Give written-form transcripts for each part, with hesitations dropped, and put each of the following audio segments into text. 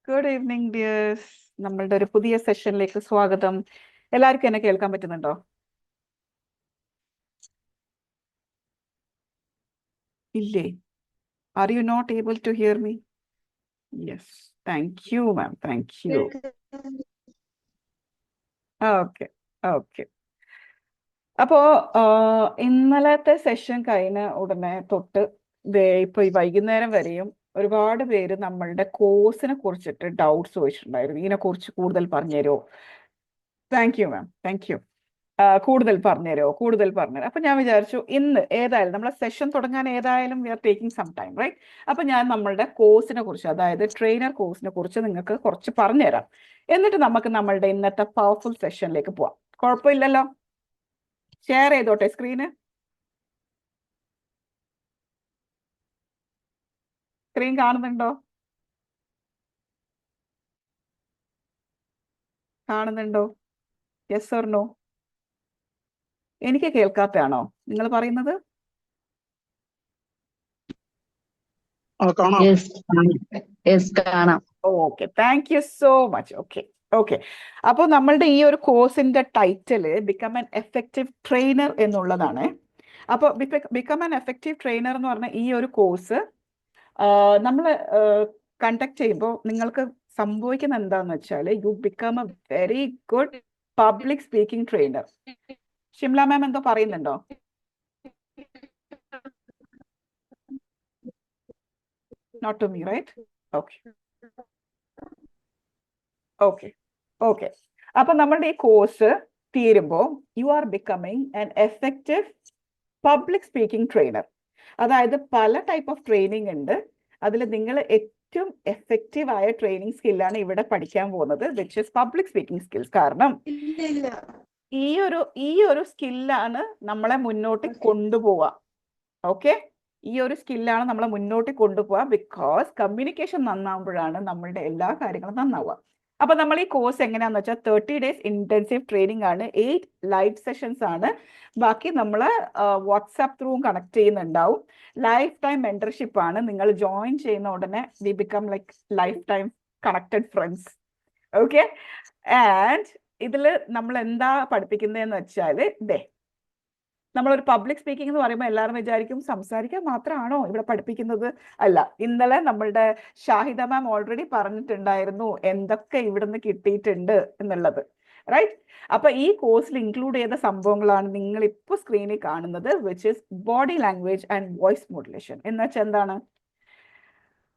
Good evening dears. നമ്മളുടെ ഒരു പുതിയ സെഷനിലേക്ക് സ്വാഗതം. എല്ലാവർക്കും എന്നെ കേൾക്കാൻ പറ്റുന്നുണ്ടോ? ഇല്ലേ? Are you not able to hear me? Yes, thank you ma'am, thank you. Okay okay. അപ്പോ ഇന്നലത്തെ സെഷൻ കഴിഞ്ഞ ഉടനെ തൊട്ട് ഇപ്പൊ ഈ വൈകുന്നേരം വരെയും ഒരുപാട് പേര് നമ്മളുടെ കോഴ്സിനെ കുറിച്ചിട്ട് ഡൗട്ട്സ് ചോദിച്ചിട്ടുണ്ടായിരുന്നു. ഇതിനെക്കുറിച്ച് കൂടുതൽ പറഞ്ഞുതരുമോ? Thank you ma'am, thank you. കൂടുതൽ പറഞ്ഞുതരുമോ? അപ്പൊ ഞാൻ വിചാരിച്ചു ഇന്ന് ഏതായാലും നമ്മളെ സെഷൻ തുടങ്ങാൻ ഏതായാലും we are taking some time, right? അപ്പൊ ഞാൻ നമ്മളുടെ കോഴ്സിനെ കുറിച്ച്, അതായത് ട്രെയിനർ കോഴ്സിനെ കുറിച്ച് നിങ്ങൾക്ക് കുറച്ച് പറഞ്ഞുതരാം. എന്നിട്ട് നമുക്ക് നമ്മളുടെ ഇന്നത്തെ പവർഫുൾ സെഷനിലേക്ക് പോവാം. കുഴപ്പമില്ലല്ലോ? ഷെയർ ചെയ്തോട്ടെ സ്ക്രീൻ കാണുന്നുണ്ടോ? Yes or no? എനിക്ക് കേൾക്കാത്തയാണോ നിങ്ങൾ പറയുന്നത്? കാണാം. Okay, thank you so much. Okay. അപ്പോൾ നമ്മളുടെ ഈ ഒരു കോഴ്സിന്റെ title become an effective trainer എന്നുള്ളതാണ്. അപ്പോൾ ബിക്കം ആൻ എഫക്റ്റീവ് ട്രെയിനർ എന്ന് പറഞ്ഞ ഈ ഒരു കോഴ്സ് നമ്മൾ കണ്ടക്ട് ചെയ്യുമ്പോൾ നിങ്ങൾക്ക് സംഭവിക്കുന്ന എന്താന്ന് വെച്ചാൽ you become a very good public speaking trainer. Shimla ma'am എന്തോ പറയുന്നുണ്ടോ? Not to me, right? Okay. അപ്പൊ നമ്മളുടെ ഈ കോഴ്സ് തീരുമ്പോൾ you are becoming an effective public speaking trainer. അതായത് പല ടൈപ്പ് ഓഫ് ട്രെയിനിങ് ഉണ്ട്. അതിൽ നിങ്ങൾ ഏറ്റവും എഫക്റ്റീവ് ആയ ട്രെയിനിങ് സ്കില്ലാണ് ഇവിടെ പഠിക്കാൻ പോകുന്നത്, which is public speaking skills. കാരണം ഈ ഒരു സ്കില്ലാണ് നമ്മളെ മുന്നോട്ട് കൊണ്ടുപോവുക. ഓക്കെ, ഈ ഒരു സ്കില്ലാണ് നമ്മളെ മുന്നോട്ട് കൊണ്ടുപോവുക. ബിക്കോസ് കമ്മ്യൂണിക്കേഷൻ നന്നാവുമ്പോഴാണ് നമ്മളുടെ എല്ലാ കാര്യങ്ങളും നന്നാവുക. അപ്പൊ നമ്മൾ ഈ കോഴ്സ് എങ്ങനെയാന്ന് വെച്ചാൽ 30 days ഇന്റൻസീവ് ട്രെയിനിങ് ആണ്, 8 ലൈവ് സെഷൻസ് ആണ്. ബാക്കി നമ്മൾ വാട്സാപ്പ് ത്രൂവും കണക്ട് ചെയ്യുന്നുണ്ടാവും. ലൈഫ് ടൈം മെന്റർഷിപ്പ് ആണ്. നിങ്ങൾ ജോയിൻ ചെയ്യുന്ന ഉടനെ we become like life time connected friends. Okay. And ഇതിൽ നമ്മൾ എന്താ പഠിപ്പിക്കുന്നതെന്ന് വെച്ചാൽ നമ്മളൊരു പബ്ലിക് സ്പീക്കിംഗ് എന്ന് പറയുമ്പോൾ എല്ലാവരും വിചാരിക്കും സംസാരിക്കാൻ മാത്രമാണോ ഇവിടെ പഠിപ്പിക്കുന്നത്? അല്ല. ഇന്നലെ നമ്മളുടെ ഷാഹിദ മാം ഓൾറെഡി പറഞ്ഞിട്ടുണ്ടായിരുന്നു എന്തൊക്കെ ഇവിടുന്ന് കിട്ടിയിട്ടുണ്ട് എന്നുള്ളത്, റൈറ്റ്? അപ്പൊ ഈ കോഴ്സിൽ ഇൻക്ലൂഡ് ചെയ്ത സംഭവങ്ങളാണ് നിങ്ങൾ ഇപ്പോൾ സ്ക്രീനിൽ കാണുന്നത്, which is body language and voice modulation. എന്ന് വെച്ചാൽ എന്താണ്?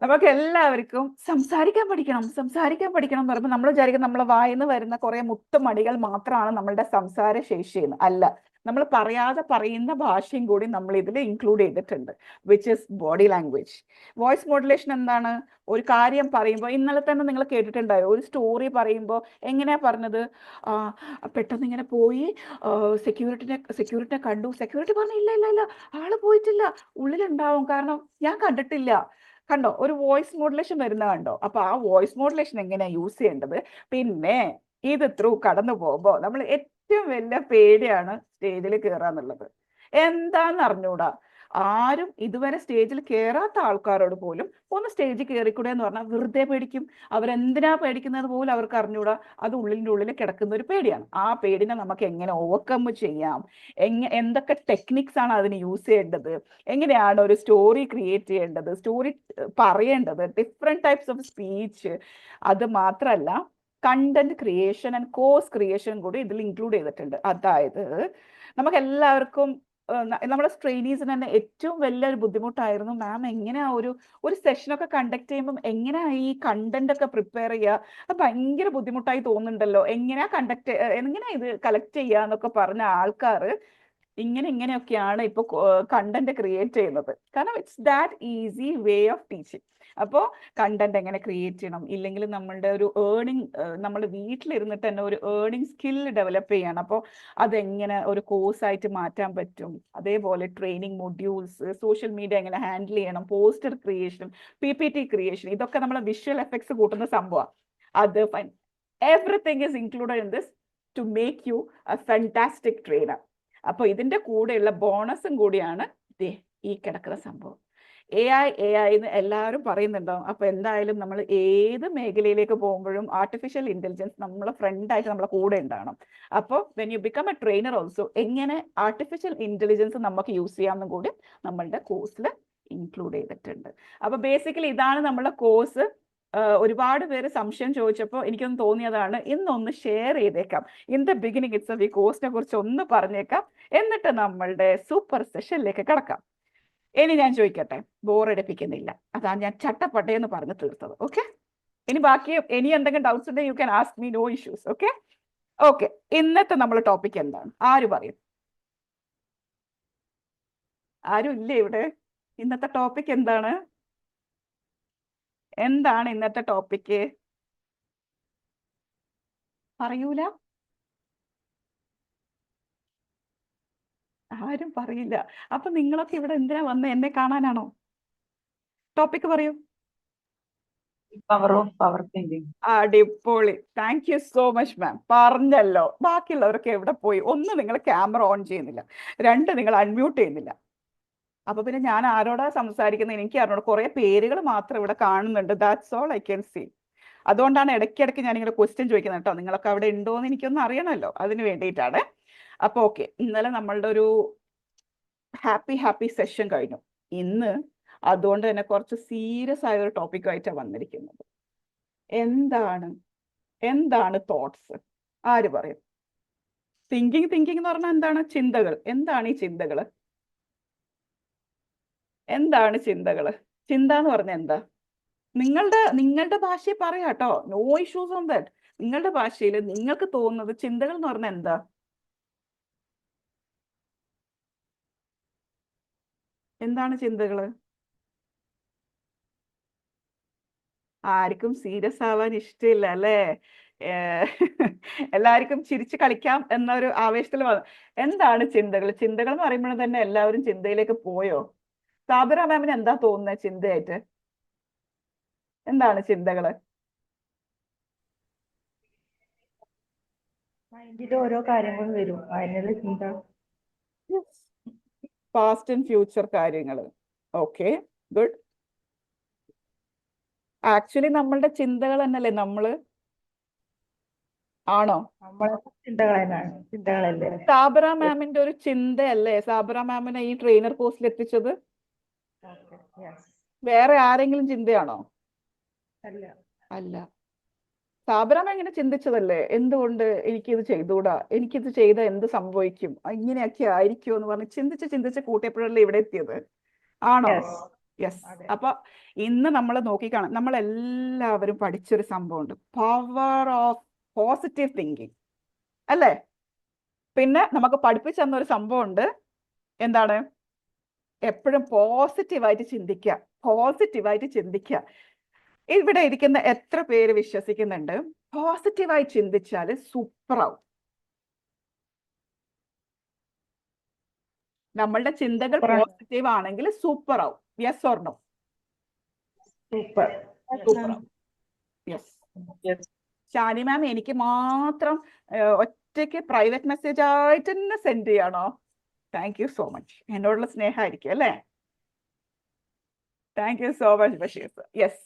നമുക്ക് എല്ലാവർക്കും സംസാരിക്കാൻ പഠിക്കണം എന്ന് പറയുമ്പോൾ നമ്മൾ വിചാരിക്കും നമ്മളെ വായിന്ന് വരുന്ന കുറെ മുത്തുമണികൾ മാത്രമാണ് നമ്മളുടെ സംസാര ശേഷി എന്ന്. അല്ല, നമ്മൾ പറയാതെ പറയുന്ന ഭാഷയും കൂടി നമ്മൾ ഇതിൽ ഇൻക്ലൂഡ് ചെയ്തിട്ടുണ്ട്, which is body language. Voice modulation എന്താണ്? ഒരു കാര്യം പറയുമ്പോൾ ഇന്നലെ തന്നെ നിങ്ങൾ കേട്ടിട്ടുണ്ടായോ, ഒരു സ്റ്റോറി പറയുമ്പോൾ എങ്ങനെയാ പറഞ്ഞത്? പെട്ടെന്ന് ഇങ്ങനെ പോയി സെക്യൂരിറ്റിനെ കണ്ടു. സെക്യൂരിറ്റി പറഞ്ഞു ഇല്ല ആള് പോയിട്ടില്ല, ഉള്ളിലുണ്ടാവും, കാരണം ഞാൻ കണ്ടിട്ടില്ല. കണ്ടോ? ഒരു വോയിസ് മോഡുലേഷൻ വരുന്ന കണ്ടോ? അപ്പൊ ആ വോയിസ് മോഡുലേഷൻ എങ്ങനെയാ യൂസ് ചെയ്യേണ്ടത്? പിന്നെ ഇത് ത്രൂ കടന്നു പോകുമ്പോൾ നമ്മൾ ഏറ്റവും വലിയ പേടിയാണ് സ്റ്റേജിൽ കയറാന്നുള്ളത്. എന്താന്ന് അറിഞ്ഞൂടാ. ആരും ഇതുവരെ സ്റ്റേജിൽ കയറാത്ത ആൾക്കാരോട് പോലും ഒന്ന് സ്റ്റേജിൽ കയറിക്കൂടെ എന്ന് പറഞ്ഞാൽ വെറുതെ പേടിക്കും. അവരെന്തിനാ പേടിക്കുന്നത് പോലും അവർക്ക് അറിഞ്ഞൂടാ. അത് ഉള്ളിൻ്റെ ഉള്ളിൽ കിടക്കുന്ന ഒരു പേടിയാണ്. ആ പേടിനെ നമുക്ക് എങ്ങനെ ഓവർകം ചെയ്യാം, എന്തൊക്കെ ടെക്നിക്സ് ആണ് അതിന് യൂസ് ചെയ്യേണ്ടത്, എങ്ങനെയാണ് ഒരു സ്റ്റോറി ക്രിയേറ്റ് ചെയ്യേണ്ടത്, സ്റ്റോറി പറയേണ്ടത്, ഡിഫറെന്റ് ടൈപ്സ് ഓഫ് സ്പീച്ച്. അത് മാത്രമല്ല content creation and course creation കൂടി ഇതിൽ ഇൻക്ലൂഡ് ചെയ്തിട്ടുണ്ട്. അതായത് നമുക്ക് എല്ലാവർക്കും നമ്മുടെ ട്രെയിനീസിന് തന്നെ ഏറ്റവും വലിയൊരു ബുദ്ധിമുട്ടായിരുന്നു, മാം എങ്ങനെയാ ഒരു സെഷനൊക്കെ കണ്ടക്ട് ചെയ്യുമ്പോൾ എങ്ങനെയാ ഈ കണ്ടന്റ് ഒക്കെ പ്രിപ്പയർ ചെയ്യുക? അത് ഭയങ്കര ബുദ്ധിമുട്ടായി തോന്നുന്നുണ്ടല്ലോ, എങ്ങനെയാ ഇത് കളക്ട് ചെയ്യുക എന്നൊക്കെ പറഞ്ഞ ആൾക്കാർ ഇങ്ങനെയൊക്കെയാണ് ഇപ്പൊ കണ്ടന്റ് ക്രിയേറ്റ് ചെയ്യുന്നത്. കാരണം it's that easy way of teaching. അപ്പോൾ കണ്ടന്റ് എങ്ങനെ ക്രിയേറ്റ് ചെയ്യണം, ഇല്ലെങ്കിൽ നമ്മളുടെ ഒരു നമ്മൾ വീട്ടിലിരുന്നിട്ട് തന്നെ ഒരു ഏർണിംഗ് സ്കിൽ ഡെവലപ്പ് ചെയ്യണം. അപ്പോൾ അതെങ്ങനെ ഒരു കോഴ്സായിട്ട് മാറ്റാൻ പറ്റും, അതേപോലെ ട്രെയിനിങ് മൊഡ്യൂൾസ്, സോഷ്യൽ മീഡിയ എങ്ങനെ ഹാൻഡിൽ ചെയ്യണം, പോസ്റ്റർ ക്രിയേഷൻ, PPT ക്രിയേഷൻ, ഇതൊക്കെ നമ്മളെ വിഷ്വൽ എഫക്ട്സ് കൂട്ടുന്ന സംഭവമാണ്. അത് everything is included in this to make you a fantastic trainer. അപ്പൊ ഇതിന്റെ കൂടെയുള്ള ബോണസും കൂടിയാണ് ഈ കിടക്കുന്ന സംഭവം. AI എന്ന് എല്ലാവരും പറയുന്നുണ്ടാവും. അപ്പൊ എന്തായാലും നമ്മൾ ഏത് മേഖലയിലേക്ക് പോകുമ്പോഴും ആർട്ടിഫിഷ്യൽ ഇന്റലിജൻസ് നമ്മളെ ഫ്രണ്ടായിട്ട് നമ്മളെ കൂടെ ഉണ്ടാവണം. അപ്പോൾ when you become A trainer also എങ്ങനെ ആർട്ടിഫിഷ്യൽ ഇന്റലിജൻസ് നമുക്ക് യൂസ് ചെയ്യാമെന്നും കൂടി നമ്മളുടെ കോഴ്സിൽ ഇൻക്ലൂഡ് ചെയ്തിട്ടുണ്ട്. അപ്പൊ ബേസിക്കലി ഇതാണ് നമ്മുടെ കോഴ്സ്. ഒരുപാട് പേര് സംശയം ചോദിച്ചപ്പോൾ എനിക്കൊന്ന് തോന്നിയതാണ് ഇന്നൊന്ന് ഷെയർ ചെയ്തേക്കാം. ഇൻ ദ ബിഗിനിങ് ഇറ്റ്സ് ഈ കോഴ്സിനെ കുറിച്ച് ഒന്ന് പറഞ്ഞേക്കാം, എന്നിട്ട് നമ്മളുടെ സൂപ്പർ സെഷനിലേക്ക് കിടക്കാം. ഇനി ഞാൻ ചോദിക്കട്ടെ, ബോറടിപ്പിക്കുന്നില്ല, അതാണ് ഞാൻ ചട്ടപ്പട്ടയെന്ന് പറഞ്ഞ് തീർത്തത്. ഓക്കെ, ഇനി എന്തെങ്കിലും ഡൗട്ട്സ് ഉണ്ടെങ്കിൽ you can ask me, no issues. Okay okay, ഇന്നത്തെ നമ്മൾ ടോപ്പിക് എന്താണ്? ആര് പറയും? ആരും ഇല്ലേ ഇവിടെ? ഇന്നത്തെ ടോപ്പിക് എന്താണ്? എന്താണ് ഇന്നത്തെ ടോപ്പിക്ക്? പറയൂല, ആരും പറയില്ല. അപ്പൊ നിങ്ങളൊക്കെ ഇവിടെ എന്തിനാ വന്ന്? എന്നെ കാണാനാണോ? ടോപ്പിക് പറയൂ. Power of power thinking. അടിപൊളി, thank you so much ma'am. പറഞ്ഞല്ലോ, ബാക്കിയുള്ളവരൊക്കെ എവിടെ പോയി? ഒന്ന്, നിങ്ങൾ ക്യാമറ ഓൺ ചെയ്യുന്നില്ല, രണ്ട്, നിങ്ങൾ അൺമ്യൂട്ട് ചെയ്യുന്നില്ല. അപ്പൊ പിന്നെ ഞാൻ ആരോടാ സംസാരിക്കുന്നത്? എനിക്ക് അറിഞ്ഞോട്. കുറെ പേരുകൾ മാത്രം ഇവിടെ കാണുന്നുണ്ട്, that's all I can see. അതുകൊണ്ടാണ് ഇടയ്ക്കിടയ്ക്ക് ഞാൻ ഇങ്ങനെ ക്വസ്റ്റ്യൻ ചോദിക്കുന്നത് കേട്ടോ. നിങ്ങളൊക്കെ അവിടെ ഉണ്ടോ എന്ന് എനിക്കൊന്ന് അറിയണമല്ലോ, അതിന് വേണ്ടിയിട്ടാണ്. അപ്പൊ ഓക്കെ, ഇന്നലെ നമ്മളുടെ ഒരു ഹാപ്പി സെഷൻ കഴിഞ്ഞു. ഇന്ന് അതുകൊണ്ട് തന്നെ കുറച്ച് സീരിയസ് ആയ ഒരു ടോപ്പിക്കായിട്ടാണ് വന്നിരിക്കുന്നത്. എന്താണ് തോട്ട്സ്? ആര് പറയും? തിങ്കിങ് എന്ന് പറഞ്ഞാൽ എന്താണ്? ചിന്തകൾ. എന്താണ് ഈ ചിന്തകൾ? എന്താണ് ചിന്തകൾ? ചിന്ത എന്ന് പറഞ്ഞാൽ എന്താ? നിങ്ങളുടെ ഭാഷയിൽ പറയാം കേട്ടോ, നോ ഇഷ്യൂസ് ഓൺ ദാറ്റ്. നിങ്ങളുടെ ഭാഷയിൽ നിങ്ങൾക്ക് തോന്നുന്നത് ചിന്തകൾ എന്ന് പറഞ്ഞാൽ എന്താ? എന്താണ് ചിന്തകൾ? ആർക്കും സീരിയസ് ആവാൻ ഇഷ്ടമില്ല അല്ലേ? എല്ലാവർക്കും ചിരിച്ച് കളിക്കാം എന്നൊരു ആവേശത്തിൽ വന്നു. എന്താണ് ചിന്തകൾ? ചിന്തകൾ എന്ന് പറയുമ്പോൾ തന്നെ എല്ലാവരും ചിന്തയിലേക്ക് പോയോ? സാബിറ മാമിന് എന്താ തോന്നുന്നത് ചിന്തയായിട്ട്? എന്താണ് ചിന്തകള്? മൈൻഡിൽ ഓരോ കാര്യങ്ങളും വരും, അതിനുള്ള ചിന്ത. പാസ്റ്റ് ആൻഡ് ഫ്യൂച്ചർ കാര്യങ്ങൾ. Okay, good. ആക്ച്വലി നമ്മളുടെ ചിന്തകൾ തന്നെയല്ലേ നമ്മള്? ആണോ? നമ്മളെ ചിന്തകളല്ലേ? സാബിറ മാമിന്റെ ഒരു ചിന്തയല്ലേ സാബിറ മാമിനെ ഈ ട്രെയിനർ കോഴ്സിൽ എത്തിച്ചത്? വേറെ ആരെങ്കിലും ചിന്തയാണോ? അല്ല, സാബിറ മാം ഇങ്ങനെ ചിന്തിച്ചതല്ലേ, എന്തുകൊണ്ട് എനിക്കിത് ചെയ്തുകൂടാ, എനിക്കിത് ചെയ്താൽ എന്ത് സംഭവിക്കും, ഇങ്ങനെയൊക്കെ ആയിരിക്കുമോ എന്ന് പറഞ്ഞ് ചിന്തിച്ച് കൂട്ടിയപ്പോഴല്ലേ ഇവിടെ എത്തിയത്. ആണോ? യെസ്. അപ്പൊ ഇന്ന് നമ്മൾ നോക്കിക്കാണാം, നമ്മളെല്ലാവരും പഠിച്ചൊരു സംഭവമുണ്ട്, പവർ ഓഫ് പോസിറ്റീവ് തിങ്കിങ് അല്ലേ? പിന്നെ നമുക്ക് പഠിപ്പിച്ചു തന്ന ഒരു സംഭവമുണ്ട്, എന്താണ്? എപ്പോഴും പോസിറ്റീവായിട്ട് ചിന്തിക്കുക. ഇവിടെ ഇരിക്കുന്ന എത്ര പേര് വിശ്വസിക്കുന്നുണ്ട് പോസിറ്റീവായി ചിന്തിച്ചാൽ സൂപ്പറാവും? നമ്മളുടെ ചിന്തകൾ പോസിറ്റീവ് ആണെങ്കിൽ സൂപ്പറാവും. Yes or no? സൂപ്പറാവും. യെസ്. ഷാനി മാം എനിക്ക് മാത്രം ഒറ്റയ്ക്ക് പ്രൈവറ്റ് മെസ്സേജ് ആയിട്ട് തന്നെ സെൻഡ് ചെയ്യണോ? Thank you so much. എന്നോടുള്ള സ്നേഹമായിരിക്കും അല്ലേ? Thank you so much Basheer. Yes,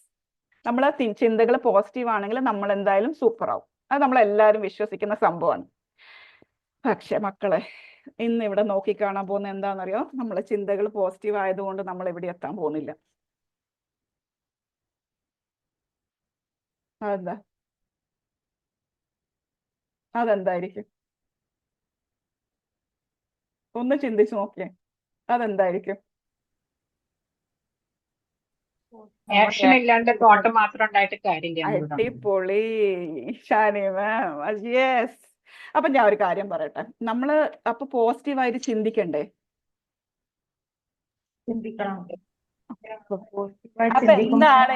നമ്മളെ ചിന്തകൾ പോസിറ്റീവ് ആണെങ്കിൽ നമ്മൾ എന്തായാലും സൂപ്പറാവും. അത് നമ്മളെല്ലാവരും വിശ്വസിക്കുന്ന സംഭവമാണ്. പക്ഷെ മക്കളെ, ഇന്ന് ഇവിടെ നോക്കിക്കാണാൻ പോകുന്ന എന്താണെന്നറിയോ? നമ്മളെ ചിന്തകൾ പോസിറ്റീവ് ആയതുകൊണ്ട് നമ്മൾ എവിടെ എത്താൻ പോകുന്നില്ല. അതെന്തായിരിക്കും? ഒന്ന് ചിന്തിച്ചു നോക്കിയേ, അതെന്തായിരിക്കും? ആക്ഷൻ ഇല്ലാണ്ട് തോട്ട് മാത്രം ഉണ്ടായിട്ട് കാര്യമില്ല. അടിപൊളി ഷാനി മാം, യെസ്. അപ്പൊ ഞാൻ ഒരു കാര്യം പറയട്ടെ, നമ്മള് അപ്പൊ പോസിറ്റീവായിട്ട് ചിന്തിക്കണ്ടേ? അപ്പൊ എന്താണ്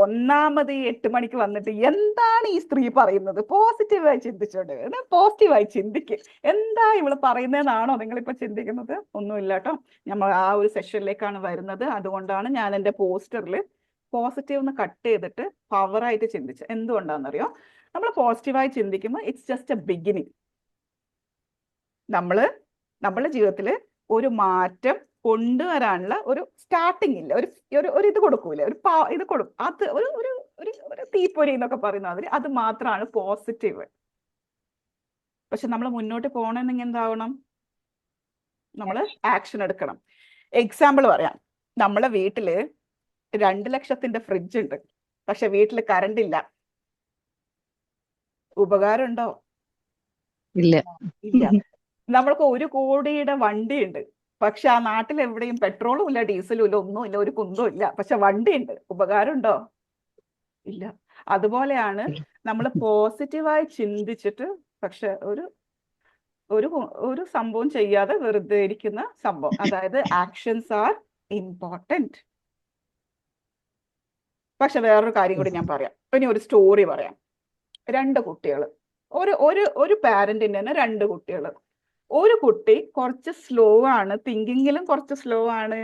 ഒന്നാമത് 8 മണിക്ക് വന്നിട്ട് എന്താണ് ഈ സ്ത്രീ പറയുന്നത്? പോസിറ്റീവായി ചിന്തിച്ചോണ്ട്, പോസിറ്റീവായി ചിന്തിക്ക്. എന്താ ഇവള് പറയുന്നതെന്നാണോ നിങ്ങളിപ്പോ ചിന്തിക്കുന്നത്? ഒന്നുമില്ല കേട്ടോ, നമ്മൾ ആ ഒരു സെഷനിലേക്കാണ് വരുന്നത്. അതുകൊണ്ടാണ് ഞാൻ എൻ്റെ പോസ്റ്ററിൽ പോസിറ്റീവ് എന്ന് കട്ട് ചെയ്തിട്ട് പവറായിട്ട് ചിന്തിച്ചത്. എന്തുകൊണ്ടാണെന്നറിയോ? നമ്മൾ പോസിറ്റീവായി ചിന്തിക്കുമ്പോൾ ഇറ്റ്സ് ജസ്റ്റ് എ ബിഗിനിങ്. നമ്മളുടെ ജീവിതത്തിൽ ഒരു മാറ്റം കൊണ്ടുവരാനുള്ള ഒരു സ്റ്റാർട്ടിങ് ഇല്ല, ഒരു ഒരു ഇത് കൊടുക്കൂലേ, ഇത് കൊടുക്കും, അത് ഒരു ഒരു ഒരു ഒരു തീപ്പൊരി എന്നൊക്കെ പറയുന്ന മാതിരി, അത് മാത്രമാണ് പോസിറ്റീവ്. പക്ഷെ നമ്മൾ മുന്നോട്ട് പോകണമെങ്കിൽ എന്താവണം? നമ്മൾ ആക്ഷൻ എടുക്കണം. എക്സാമ്പിൾ പറയാം. നമ്മളെ വീട്ടില് 2 ലക്ഷത്തിന്റെ ഫ്രിഡ്ജ് ഉണ്ട്, പക്ഷെ വീട്ടിൽ കറണ്ട് ഇല്ല. ഉപകാരം ഉണ്ടോ? ഇല്ല. ഇല്ല. നമ്മൾക്ക് 1 കോടിയുടെ വണ്ടിയുണ്ട്, പക്ഷെ ആ നാട്ടിൽ എവിടെയും പെട്രോളും ഇല്ല, ഡീസലും ഇല്ല, ഒന്നുമില്ല, ഒരു കുന്തവും ഇല്ല, പക്ഷെ വണ്ടിയുണ്ട്. ഉപകാരം ഉണ്ടോ? ഇല്ല. അതുപോലെയാണ് നമ്മൾ പോസിറ്റീവായി ചിന്തിച്ചിട്ട് പക്ഷെ ഒരു ഒരു ഒരു സംഭവം ചെയ്യാതെ വെറുതെ ഇരിക്കുന്ന സംഭവം. അതായത് ആക്ഷൻസ് ആർ ഇമ്പോർട്ടൻറ്റ്. പക്ഷെ വേറൊരു കാര്യം കൂടി ഞാൻ പറയാം. ഇനി ഒരു സ്റ്റോറി പറയാം. 2 കുട്ടികൾ, ഒരു ഒരു ഒരു പാരന്റിന് തന്നെ 2 കുട്ടികൾ. ഒരു കുട്ടി കുറച്ച് സ്ലോ ആണ്, തിങ്കിങ്ങിലും കുറച്ച് സ്ലോ ആണ്,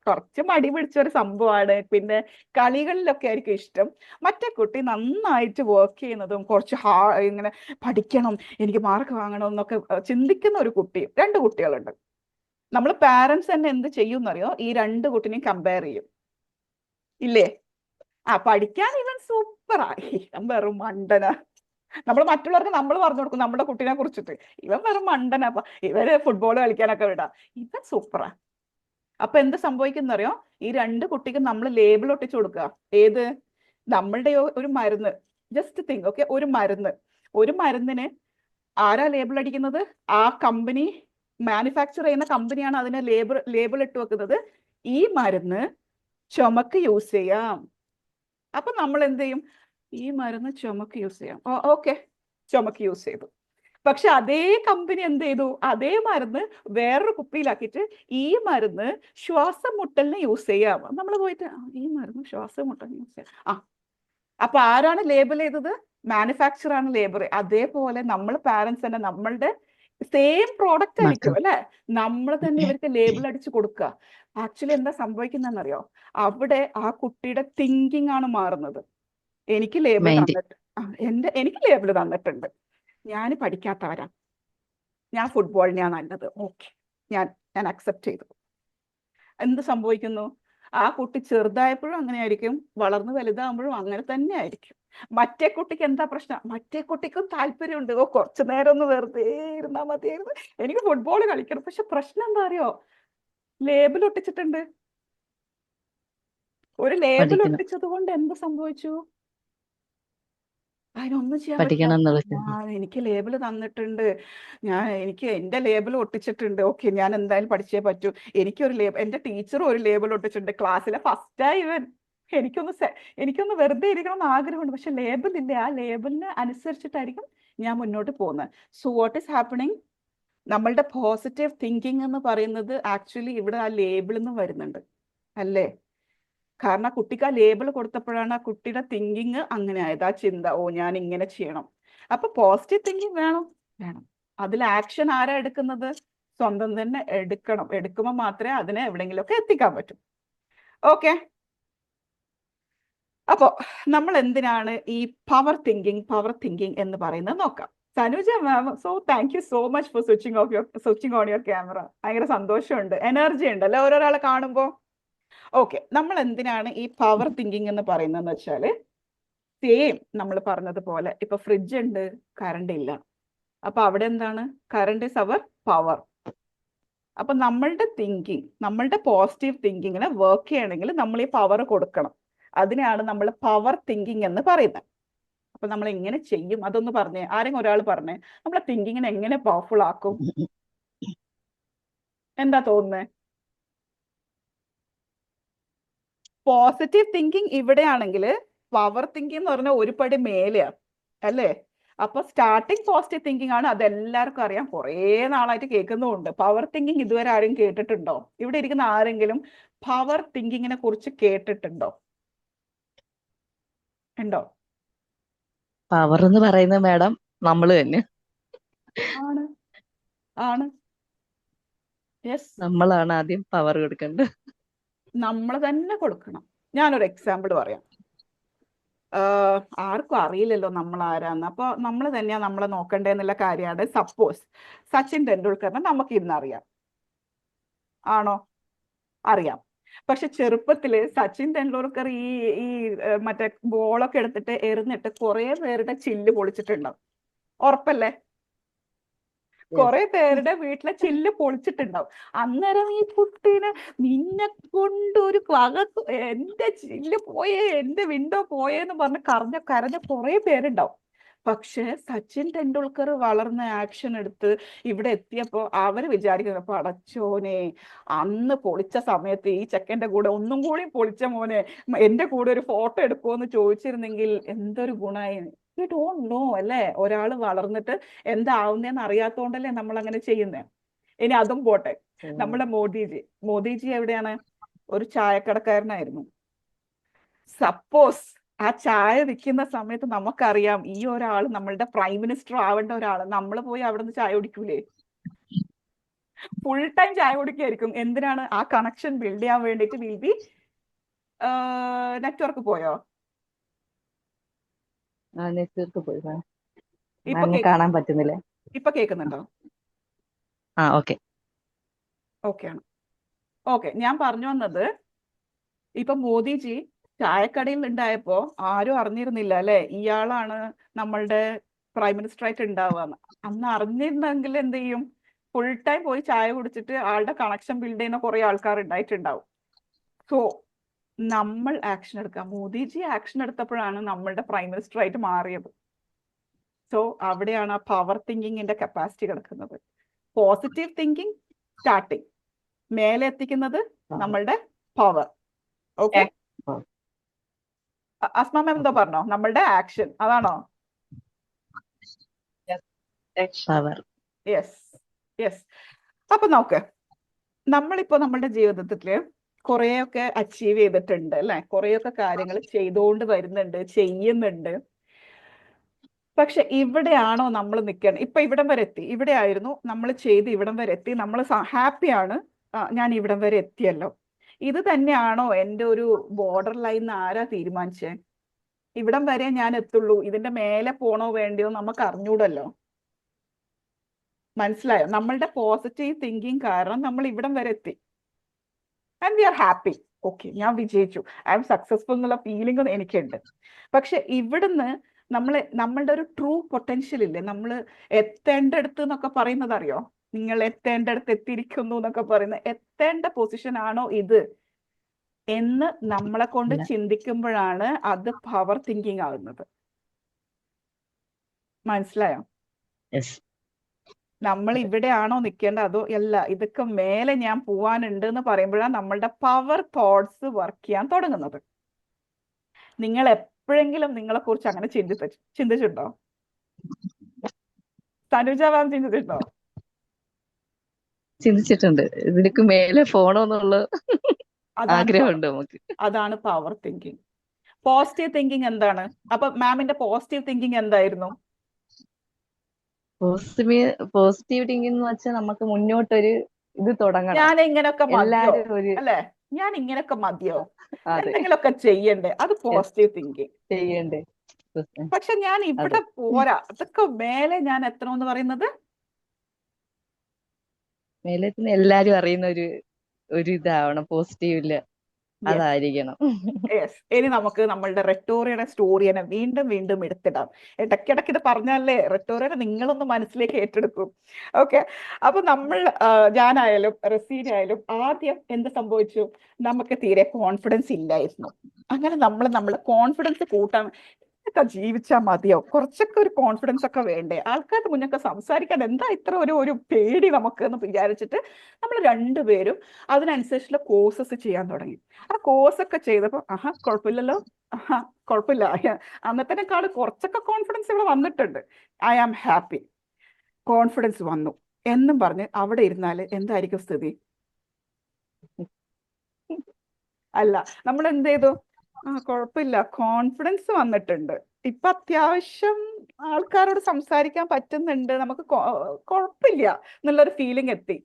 കുറച്ച് മടി പിടിച്ച ഒരു സംഭവമാണ്, പിന്നെ കളികളിലൊക്കെ ആയിരിക്കും ഇഷ്ടം. മറ്റേ കുട്ടി നന്നായിട്ട് വർക്ക് ചെയ്യുന്നതും കുറച്ച് ഇങ്ങനെ പഠിക്കണം, എനിക്ക് മാർക്ക് വാങ്ങണം എന്നൊക്കെ ചിന്തിക്കുന്ന ഒരു കുട്ടിയും. 2 കുട്ടികളുണ്ട്. നമ്മൾ പാരന്റ്സ് തന്നെ എന്ത് ചെയ്യും എന്നറിയോ? ഈ 2 കുട്ടിനെയും കമ്പയർ ചെയ്യും, ഇല്ലേ? പഠിക്കാൻ ഇവൻ സൂപ്പറാ, ഇവൻ വെറും മണ്ടനാ. നമ്മൾ മറ്റുള്ളവർക്ക് നമ്മൾ പറഞ്ഞു കൊടുക്കും നമ്മുടെ കുട്ടീനെ കുറിച്ചിട്ട്, ഇവൻ വെറും മണ്ടനാ, ഇവര് ഫുട്ബോൾ കളിക്കാനൊക്കെ വിടാം, ഇവൻ സൂപ്പറാ. അപ്പൊ എന്ത് സംഭവിക്കുന്നറിയോ? ഈ 2 കുട്ടിക്ക് നമ്മൾ ലേബിൾ ഒട്ടിച്ചു കൊടുക്കുക. ഏത്? നമ്മളുടെ ഒരു മരുന്ന്, ജസ്റ്റ് തിങ്ക്, ഓക്കെ, ഒരു മരുന്നിന് ആരാ ലേബിൾ അടിക്കുന്നത്? ആ കമ്പനി, മാനുഫാക്ചർ ചെയ്യുന്ന കമ്പനിയാണ് അതിന് ലേബിൾ ഇട്ട് വെക്കുന്നത്. ഈ മരുന്ന് ചുമക്ക് യൂസ് ചെയ്യാം. അപ്പൊ നമ്മൾ എന്ത് ചെയ്യും? ഈ മരുന്ന് ചുമക്ക് യൂസ് ചെയ്യാം, ഓക്കെ, ചുമക്ക് യൂസ് ചെയ്തു. പക്ഷെ അതേ കമ്പനി എന്ത് ചെയ്തു? അതേ മരുന്ന് വേറൊരു കുപ്പിയിലാക്കിയിട്ട് ഈ മരുന്ന് ശ്വാസം മുട്ടലിന് യൂസ് ചെയ്യാം. നമ്മൾ പോയിട്ട് ഈ മരുന്ന് ശ്വാസം മുട്ടലിന് യൂസ് ചെയ്യാം. അപ്പൊ ആരാണ് ലേബിൾ ചെയ്തത്? മാനുഫാക്ചർ ആണ് ലേബർ. അതേപോലെ നമ്മൾ പാരന്റ്സ് തന്നെ നമ്മളുടെ സെയിം പ്രോഡക്റ്റ് ആയിരിക്കും അല്ലെ, നമ്മൾ തന്നെ ഇവർക്ക് ലേബിൾ അടിച്ചു കൊടുക്കുക. ആക്ച്വലി എന്താ സംഭവിക്കുന്നറിയോ? അവിടെ ആ കുട്ടിയുടെ തിങ്കിങ് ആണ് മാറുന്നത്. എനിക്ക് ലേബിൾ തന്നിട്ട് എനിക്ക് ലേബിൾ തന്നിട്ടുണ്ട്, ഞാൻ പഠിക്കാത്തവരാ, ഞാൻ ഫുട്ബോളിനെയാണ് നല്ലത്, ഓക്കെ, ഞാൻ അക്സെപ്റ്റ് ചെയ്തു. എന്ത് സംഭവിക്കുന്നു? ആ കുട്ടി ചെറുതായപ്പോഴും അങ്ങനെ ആയിരിക്കും, വളർന്ന് വലുതാകുമ്പോഴും അങ്ങനെ തന്നെ ആയിരിക്കും. മറ്റേ കുട്ടിക്ക് എന്താ പ്രശ്നം? മറ്റേ കുട്ടിക്കും താല്പര്യമുണ്ട്, കുറച്ചു നേരം ഒന്ന് വെറുതെ ഇരുന്നാൽ മതിയായിരുന്നു, എനിക്ക് ഫുട്ബോൾ കളിക്കണം. പക്ഷെ പ്രശ്നം എന്താ അറിയോ? ലേബിൾ ഒട്ടിച്ചിട്ടുണ്ട്. ഒരു ലേബിൾ ഒട്ടിച്ചത് കൊണ്ട് എന്ത് സംഭവിച്ചു? അതിനൊന്നും ചെയ്യാൻ പറ്റില്ല. എനിക്ക് ലേബിൾ തന്നിട്ടുണ്ട്, എനിക്ക് എന്റെ ലേബിൾ ഒട്ടിച്ചിട്ടുണ്ട്, ഓക്കെ, ഞാൻ എന്തായാലും പഠിച്ചേ പറ്റൂ. എന്റെ ടീച്ചറും ഒരു ലേബിൾ ഒട്ടിച്ചിട്ടുണ്ട്, ക്ലാസ്സിലെ ഫസ്റ്റായി ഇവൻ. എനിക്കൊന്ന് വെറുതെ ഇരിക്കണം എന്ന് ആഗ്രഹമുണ്ട്, പക്ഷെ ലേബിൾ ഇല്ല. ആ ലേബിളിന് അനുസരിച്ചിട്ടായിരിക്കും ഞാൻ മുന്നോട്ട് പോകുന്നത്. So what is happening? നമ്മളുടെ പോസിറ്റീവ് തിങ്കിങ് എന്ന് പറയുന്നത് ആക്ച്വലി ഇവിടെ ആ ലേബിളിൽ നിന്ന് വരുന്നുണ്ട് അല്ലേ? കാരണം കുട്ടിക്ക് ആ ലേബിൾ കൊടുത്തപ്പോഴാണ് ആ കുട്ടിയുടെ തിങ്കിങ് അങ്ങനെ ആയത്, ആ ചിന്ത, ഞാൻ ഇങ്ങനെ ചെയ്യണം. അപ്പൊ പോസിറ്റീവ് തിങ്കിങ് വേണം. അതിൽ ആക്ഷൻ ആരാ എടുക്കുന്നത്? സ്വന്തം തന്നെ എടുക്കണം. എടുക്കുമ്പോൾ മാത്രമേ അതിനെ എവിടെയെങ്കിലുമൊക്കെ എത്തിക്കാൻ പറ്റൂ. ഓക്കെ, അപ്പോ നമ്മൾ എന്തിനാണ് ഈ പവർ തിങ്കിങ് എന്ന് പറയുന്നത് നോക്കാം. Sanuja ma'am, so thank you so much for switching on your camera. ഭയങ്കര സന്തോഷമുണ്ട്, എനർജി ഉണ്ട് അല്ലെ ഓരോരാളെ കാണുമ്പോൾ. ഓക്കെ, നമ്മൾ എന്തിനാണ് ഈ പവർ തിങ്കിങ് എന്ന് പറയുന്നതെന്ന് വെച്ചാൽ, സെയിം നമ്മൾ പറഞ്ഞതുപോലെ ഇപ്പൊ ഫ്രിഡ്ജ് ഉണ്ട്, കറണ്ട് ഇല്ല. അപ്പൊ അവിടെ എന്താണ്? Current is our power. അപ്പൊ നമ്മളുടെ പോസിറ്റീവ് തിങ്കിങ്ങിനെ വർക്ക് ചെയ്യണമെങ്കിൽ നമ്മൾ ഈ പവർ കൊടുക്കണം. അതിനെയാണ് നമ്മൾ പവർ തിങ്കിങ് എന്ന് പറയുന്നത്. അപ്പൊ നമ്മൾ എങ്ങനെ ചെയ്യും? അതൊന്ന് പറഞ്ഞേ, ആരെങ്കിലും ഒരാൾ പറഞ്ഞേ, നമ്മളെ തിങ്കിങ്ങിനെ എങ്ങനെ പവർഫുൾ ആക്കും? എന്താ തോന്നുന്നത്? പോസിറ്റീവ് തിങ്കിങ് ഇവിടെയാണെങ്കിൽ പവർ തിങ്കിങ് എന്ന് പറഞ്ഞാൽ ഒരു പടി മേലെയാണ് അല്ലേ? അപ്പൊ സ്റ്റാർട്ടിങ് പോസിറ്റീവ് തിങ്കിങ് ആണ്, അതെല്ലാവർക്കും അറിയാം, കുറേ നാളായിട്ട് കേൾക്കുന്നുമുണ്ട്. പവർ തിങ്കിങ് ഇതുവരെ ആരും കേട്ടിട്ടുണ്ടോ? ഇവിടെ ഇരിക്കുന്ന ആരെങ്കിലും പവർ തിങ്കിങ്ങിനെ കുറിച്ച് കേട്ടിട്ടുണ്ടോ? ഉണ്ടോ? പവർ എന്ന് പറയുന്നത് മാഡം നമ്മൾ തന്നെ ആണ്. യെസ്, നമ്മളാണ് ആദ്യം പവർ കൊടുക്കേണ്ടത്. നമ്മൾ തന്നെ കൊടുക്കണം. ഞാനൊരു എക്സാമ്പിൾ പറയാം. ആർക്കും അറിയില്ലല്ലോ നമ്മൾ ആരാന്ന്. അപ്പോൾ നമ്മൾ തന്നെയാ നമ്മളെ നോക്കണ്ടേന്നുള്ള കാര്യമാണ്. സപ്പോസ് സച്ചിൻ ടെണ്ടുൽക്കറിനെ നമുക്ക് ഇന്നറിയാം, ആണോ? അറിയാം. പക്ഷെ ചെറുപ്പത്തില് സച്ചിൻ തെണ്ടുൽക്കർ ഈ ഈ മറ്റേ ബോളൊക്കെ എടുത്തിട്ട് എറിഞ്ഞിട്ട് കുറെ പേരുടെ ചില്ല് പൊളിച്ചിട്ടുണ്ടാവും. ഉറപ്പല്ലേ? കുറെ പേരുടെ വീട്ടിലെ ചില്ല് പൊളിച്ചിട്ടുണ്ടാവും. അന്നേരം ഈ കുട്ടീനെ നിന്നെ കൊണ്ട് ഒരു എന്റെ ചില്ല് പോയേ, എന്റെ വിൻഡോ പോയേന്ന് പറഞ്ഞ് കരഞ്ഞ കുറെ പേരുണ്ടാവും. പക്ഷെ സച്ചിൻ തെണ്ടുൽക്കർ വളർന്ന് ആക്ഷൻ എടുത്ത് ഇവിടെ എത്തിയപ്പോ അവര് വിചാരിക്കുന്നത് പടച്ചോനെ, അന്ന് പൊളിച്ച സമയത്ത് ഈ ചെക്കന്റെ കൂടെ ഒന്നും കൂടി പൊളിച്ച മോനെ, എന്റെ കൂടെ ഒരു ഫോട്ടോ എടുക്കുമോന്ന് ചോദിച്ചിരുന്നെങ്കിൽ എന്തൊരു ഗുണമായി. യു ഡോണ്ട് നോ അല്ലേ? ഒരാള് വളർന്നിട്ട് എന്താവുന്നേന്ന് അറിയാത്തോണ്ടല്ലേ നമ്മൾ അങ്ങനെ ചെയ്യുന്നത്. ഇനി അതും പോട്ടെ, നമ്മുടെ മോദിജി എവിടെയാണ്? ഒരു ചായക്കടക്കാരനായിരുന്നു. സപ്പോസ് ആ ചായ വിൽക്കുന്ന സമയത്ത് നമുക്കറിയാം ഈ ഒരാൾ നമ്മളുടെ പ്രൈം മിനിസ്റ്റർ ആവേണ്ട ഒരാള്, നമ്മൾ പോയി അവിടെ നിന്ന് ചായ കുടിക്കൂലേ? ഫുൾ ടൈം ചായ കുടിക്കായിരിക്കും. എന്തിനാണ്? ആ കണക്ഷൻ ബിൽഡ് ചെയ്യാൻ വേണ്ടിയിട്ട്. വിൽ ബി നെറ്റ്വർക്ക് പോയോ? നെറ്റ്വർക്ക് പോയി ഇപ്പൊ കാണാൻ പറ്റുന്നില്ല. ഇപ്പൊ കേൾക്കുന്നുണ്ടോ? ഓക്കെ. ഓക്കെ ആണ്. ഓക്കെ, ഞാൻ പറഞ്ഞു വന്നത്, ഇപ്പൊ മോദിജി ചായക്കടയിൽ ഉണ്ടായപ്പോ ആരും അറിഞ്ഞിരുന്നില്ല അല്ലെ ഇയാളാണ് നമ്മളുടെ പ്രൈം മിനിസ്റ്റർ ആയിട്ട് ഉണ്ടാവുക. അന്ന് അറിഞ്ഞിരുന്നെങ്കിൽ എന്ത് ചെയ്യും? ഫുൾ ടൈം പോയി ചായ കുടിച്ചിട്ട് ആളുടെ കണക്ഷൻ ബിൽഡ് ചെയ്യുന്ന കുറെ ആൾക്കാർ ഉണ്ടായിട്ടുണ്ടാവും. സോ നമ്മൾ ആക്ഷൻ എടുക്കാം. മോദിജി ആക്ഷൻ എടുത്തപ്പോഴാണ് നമ്മളുടെ പ്രൈം മിനിസ്റ്റർ ആയിട്ട് മാറിയത്. സോ അവിടെയാണ് ആ പവർ തിങ്കിങ്ങിന്റെ കപ്പാസിറ്റി കിടക്കുന്നത്. പോസിറ്റീവ് തിങ്കിങ് സ്റ്റാർട്ടിങ്, മേലെ എത്തിക്കുന്നത് നമ്മളുടെ പവർ. ഓക്കെ, അസ്മ മാം എന്തോ പറഞ്ഞോ? നമ്മളുടെ ആക്ഷൻ അതാണോ? പവർ. Yes yes. അപ്പൊ നോക്ക്, നമ്മളിപ്പോ നമ്മളുടെ ജീവിതത്തില് കുറെയൊക്കെ അച്ചീവ് ചെയ്തിട്ടുണ്ട് അല്ലെ? കുറെയൊക്കെ കാര്യങ്ങൾ ചെയ്തുകൊണ്ട് വരുന്നുണ്ട്, ചെയ്യുന്നുണ്ട്. പക്ഷെ ഇവിടെയാണോ നമ്മൾ നിൽക്കണം? ഇപ്പൊ ഇവിടം വരെ എത്തി, ഇവിടെ ആയിരുന്നു നമ്മൾ ചെയ്ത് ഇവിടം വരെ എത്തി, നമ്മൾ ഹാപ്പിയാണ്, ഞാൻ ഇവിടം വരെ എത്തിയല്ലോ. ഇത് തന്നെയാണോ എൻ്റെ ഒരു ബോർഡർ ലൈൻ? ആരാ തീരുമാനിച്ചേ? ഇവിടം വരെ ഞാൻ എത്തുള്ളൂ, ഇതിന്റെ മേലെ പോണോ വേണ്ടിയോ നമുക്ക് അറിഞ്ഞൂടല്ലോ. മനസ്സിലായോ? നമ്മളുടെ പോസിറ്റീവ് തിങ്കിങ് കാരണം നമ്മൾ ഇവിടം വരെ എത്തി. And we are happy. Okay, ഞാൻ വിജയിച്ചു, ഐ എം സക്സസ്ഫുൾ എന്നുള്ള ഫീലിംഗ് എനിക്കുണ്ട്. പക്ഷെ ഇവിടുന്ന് നമ്മളുടെ ഒരു ട്രൂ പൊട്ടൻഷ്യൽ ഇല്ലേ, നമ്മൾ എത്തേണ്ടടുത്ത് എന്നൊക്കെ പറയുന്നത് അറിയോ? നിങ്ങൾ എത്തേണ്ടടുത്ത് എത്തിയിരിക്കുന്നു എന്നൊക്കെ പറയുന്നത്, എത്തേണ്ട പൊസിഷൻ ആണോ ഇത് എന്ന് നമ്മളെ കൊണ്ട് ചിന്തിക്കുമ്പോഴാണ് അത് പവർ തിങ്കിങ് ആകുന്നത്. മനസ്സിലായോ? നമ്മൾ ഇവിടെയാണോ നിൽക്കേണ്ടത് അതോ അല്ല ഇതൊക്കെ മേലെ ഞാൻ പോവാനുണ്ട് എന്ന് പറയുമ്പോഴാണ് നമ്മളുടെ പവർ തോട്ട്സ് വർക്ക് ചെയ്യാൻ തുടങ്ങുന്നത്. നിങ്ങൾ എപ്പോഴെങ്കിലും നിങ്ങളെ കുറിച്ച് അങ്ങനെ ചിന്തിച്ചിട്ടുണ്ടോ? തനുജ മാം ചിന്തിച്ചിട്ടുണ്ടോ? ചിന്തിച്ചിട്ടുണ്ട്. ഇതിനൊക്കെ മേലെ പോണോന്നുള്ള ആഗ്രഹമുണ്ട് നമുക്ക്. അതാണ് പവർ തിങ്കിങ്. പോസിറ്റീവ് തിങ്കിങ് എന്താണ്? അപ്പൊ മാമിന്റെ പോസിറ്റീവ് തിങ്കിങ് എന്തായിരുന്നു? പോസിറ്റീവ് തിങ്കിങ് എന്ന് വെച്ചാൽ നമുക്ക് മുന്നോട്ടൊരു ഇത് തുടങ്ങണം. ഞാൻ ഇങ്ങനൊക്കെ മതിയോ എല്ലാരും അല്ലെ? ഞാൻ ഇങ്ങനൊക്കെ മതിയോ? എന്തെങ്കിലുമൊക്കെ ചെയ്യണ്ടേ? അത് പോസിറ്റീവ് തിങ്കിങ് ചെയ്യണ്ടേ. പക്ഷെ ഞാൻ ഇവിടെ പോരാ, അതൊക്കെ മേലെ ഞാൻ എത്തണമെന്ന് പറയുന്നത് മേലെ എല്ലാരും അറിയുന്ന ഒരു ഇതാവണം, പോസിറ്റീവില് അതായിരിക്കണം. യെസ്. ഇനി നമുക്ക് നമ്മളുടെ റെറ്റോറിയുടെ സ്റ്റോറിയെ വീണ്ടും വീണ്ടും എടുത്തിടാം. ഇടയ്ക്കിടയ്ക്ക് ഇത് പറഞ്ഞാലേ റെറ്റോറിയെ നിങ്ങളൊന്ന് മനസ്സിലേക്ക് ഏറ്റെടുക്കും. ഓക്കെ, അപ്പൊ ഞാനായാലും റസീനായാലും ആദ്യം എന്ത് സംഭവിച്ചു? നമുക്ക് തീരെ കോൺഫിഡൻസ് ഇല്ലായിരുന്നു. അങ്ങനെ നമ്മൾ കോൺഫിഡൻസ് കൂട്ടാൻ ജീവിച്ചാൽ മതിയോ? കുറച്ചൊക്കെ ഒരു കോൺഫിഡൻസ് ഒക്കെ വേണ്ടേ? ആൾക്കാരുടെ മുന്നൊക്കെ സംസാരിക്കാൻ എന്താ ഇത്ര ഒരു പേടി നമുക്ക് എന്ന് വിചാരിച്ചിട്ട് നമ്മൾ രണ്ടുപേരും അതിനനുസരിച്ചുള്ള കോഴ്സസ് ചെയ്യാൻ തുടങ്ങി. ആ കോഴ്സ് ഒക്കെ ചെയ്തപ്പോൾ കുഴപ്പമില്ലല്ലോ, കുഴപ്പമില്ല, അന്നത്തേക്കാൾ കുറച്ചൊക്കെ കോൺഫിഡൻസ് ഇവിടെ വന്നിട്ടുണ്ട്, ഐ ആം ഹാപ്പി, കോൺഫിഡൻസ് വന്നു എന്നും പറഞ്ഞ് അവിടെ ഇരുന്നാൽ എന്തായിരിക്കും സ്ഥിതി? അല്ല, നമ്മൾ എന്ത് ചെയ്തു? കുഴപ്പമില്ല, കോൺഫിഡൻസ് വന്നിട്ടുണ്ട്, ഇപ്പൊ അത്യാവശ്യം ആൾക്കാരോട് സംസാരിക്കാൻ പറ്റുന്നുണ്ട്, നമുക്ക് കുഴപ്പമില്ല എന്നുള്ളൊരു ഫീലിംഗ് എത്തി.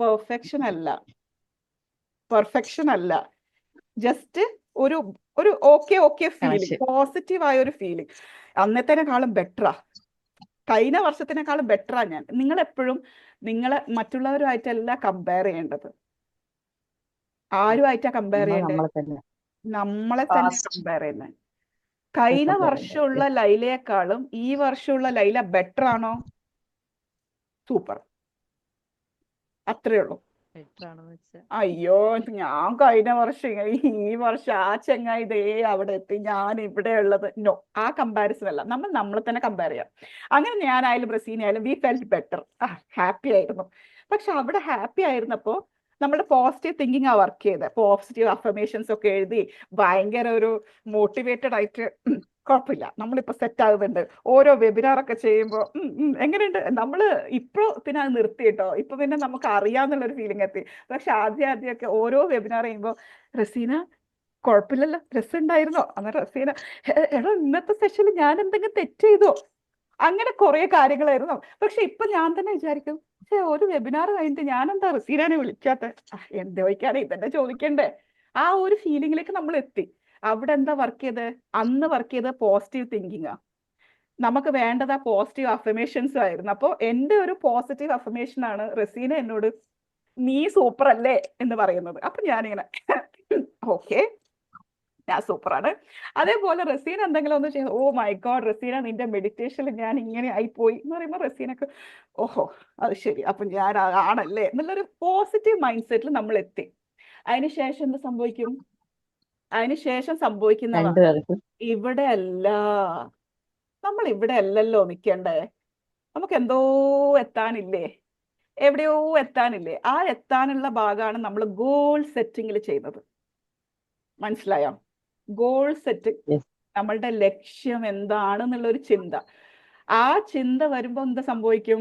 പെർഫെക്ഷൻ അല്ല, ജസ്റ്റ് ഒരു ഓക്കെ ഫീലിംഗ്, പോസിറ്റീവ് ആയ ഒരു ഫീലിംഗ്. അന്നത്തേക്കാളും ബെറ്ററാ, കഴിഞ്ഞ വർഷത്തിനേക്കാളും ബെറ്ററാ ഞാൻ. നിങ്ങൾ എപ്പോഴും നിങ്ങളെ മറ്റുള്ളവരുമായിട്ടല്ല കമ്പയർ ചെയ്യേണ്ടത്, ആരുമായിട്ടാ കമ്പയർ നമ്മൾ ചെയ്യണ്ടേ? നമ്മളെ തന്നെ നമ്മളെ തന്നെ Past. കമ്പയർ ചെയ്യുന്നത്. കഴിഞ്ഞ compare വർഷമുള്ള ചെയ്യുന്നത്. ലൈലയെക്കാളും ഈ വർഷമുള്ള ലൈല ബെറ്റർ ആണോ? സൂപ്പർ. അത്രേ ഉള്ളൂ. ബെറ്റർ ആണെന്ന് വെച്ചാൽ അയ്യോ, ഞാൻ കഴിഞ്ഞ വർഷം ഈ വർഷം ആ ചെങ്ങായി ഇതേ അവിടെ എത്തി, ഞാൻ ഇവിടെ ഉള്ളത്. നോ, ആ കമ്പാരിസൺ അല്ല. നമ്മൾ നമ്മളെ തന്നെ കമ്പയർ ചെയ്യാം. അങ്ങനെ ഞാനായാലും റസീനായാലും വി ഫെൽറ്റ് ബെറ്റർ, ഹാപ്പി ആയിരുന്നു. പക്ഷെ അവിടെ ഹാപ്പി ആയിരുന്നപ്പോൾ നമ്മുടെ പോസിറ്റീവ് തിങ്കിങ് ആ വർക്ക് ചെയ്തത്. പോസിറ്റീവ് അഫർമേഷൻസ് ഒക്കെ എഴുതി ഭയങ്കര ഒരു മോട്ടിവേറ്റഡ് ആയിട്ട് കുഴപ്പമില്ല, നമ്മളിപ്പോ സെറ്റ് ആകുന്നുണ്ട്. ഓരോ വെബിനാറൊക്കെ ചെയ്യുമ്പോൾ എങ്ങനെയുണ്ട് നമ്മള് ഇപ്പൊ പിന്നെ അത് നിർത്തി കേട്ടോ. ഇപ്പൊ പിന്നെ നമുക്ക് അറിയാന്നുള്ളൊരു ഫീലിംഗ് എത്തി. പക്ഷെ ആദ്യമൊക്കെ ഓരോ വെബിനാർ ചെയ്യുമ്പോൾ റസീന കുഴപ്പമില്ലല്ലോ, രസമുണ്ടായിരുന്നോ? അന്നേരം റസീന എടോ ഇന്നത്തെ സെഷനിൽ ഞാൻ എന്തെങ്കിലും തെറ്റ് ചെയ്തോ? അങ്ങനെ കുറെ കാര്യങ്ങളായിരുന്നു. പക്ഷെ ഇപ്പൊ ഞാൻ തന്നെ വിചാരിക്കും, ഒരു വെബിനാർ കഴിഞ്ഞിട്ട് ഞാൻ എന്താ റസീനെ വിളിക്കാത്ത? എന്ത് ചോദിക്കാതെ ഇതന്നെ ചോദിക്കണ്ടേ? ആ ഒരു ഫീലിംഗിലേക്ക് നമ്മൾ എത്തി. അവിടെ എന്താ വർക്ക് ചെയ്ത്? അന്ന് വർക്ക് ചെയ്ത പോസിറ്റീവ് തിങ്കിങ്. നമുക്ക് വേണ്ടത് ആ പോസിറ്റീവ് അഫർമേഷൻസ് ആയിരുന്നു. അപ്പോൾ എൻ്റെ ഒരു പോസിറ്റീവ് അഫർമേഷൻ ആണ് റസീന എന്നോട് നീ സൂപ്പർ അല്ലേ എന്ന് പറയുന്നത്. അപ്പൊ ഞാനിങ്ങനെ ഓക്കെ, ഞാൻ സൂപ്പറാണ്. അതേപോലെ റസീന എന്തെങ്കിലും ഒന്ന് ചെയ്ത്, ഓ മൈ ഗോഡ് റസീന നിന്റെ മെഡിറ്റേഷനിൽ ഞാൻ ഇങ്ങനെ ആയിപ്പോയി എന്ന് പറയുമ്പോൾ റസീനക്ക് ഓഹോ അത് ശരി, അപ്പൊ ഞാൻ ആണല്ലേ എന്നുള്ളൊരു പോസിറ്റീവ് മൈൻഡ് സെറ്റിൽ നമ്മൾ എത്തി. അതിനുശേഷം എന്ത് സംഭവിക്കും? അതിനുശേഷം സംഭവിക്കുന്നതാണ് രണ്ടുപേർക്കും ഇവിടെ അല്ല, നമ്മൾ ഇവിടെ അല്ലല്ലോ നിൽക്കണ്ടേ, നമുക്ക് എന്തോ എത്താനില്ലേ, എവിടെയോ എത്താനില്ലേ. ആ എത്താനുള്ള ഭാഗമാണ് നമ്മൾ ഗോൾ സെറ്റിങ്ങിൽ ചെയ്യുന്നത്. മനസ്സിലായോ? ഗോൾ സെറ്റിംഗ്, yes, നമ്മളുടെ ലക്ഷ്യം എന്താണെന്നുള്ളൊരു ചിന്ത. ആ ചിന്ത വരുമ്പോൾ എന്താ സംഭവിക്കും?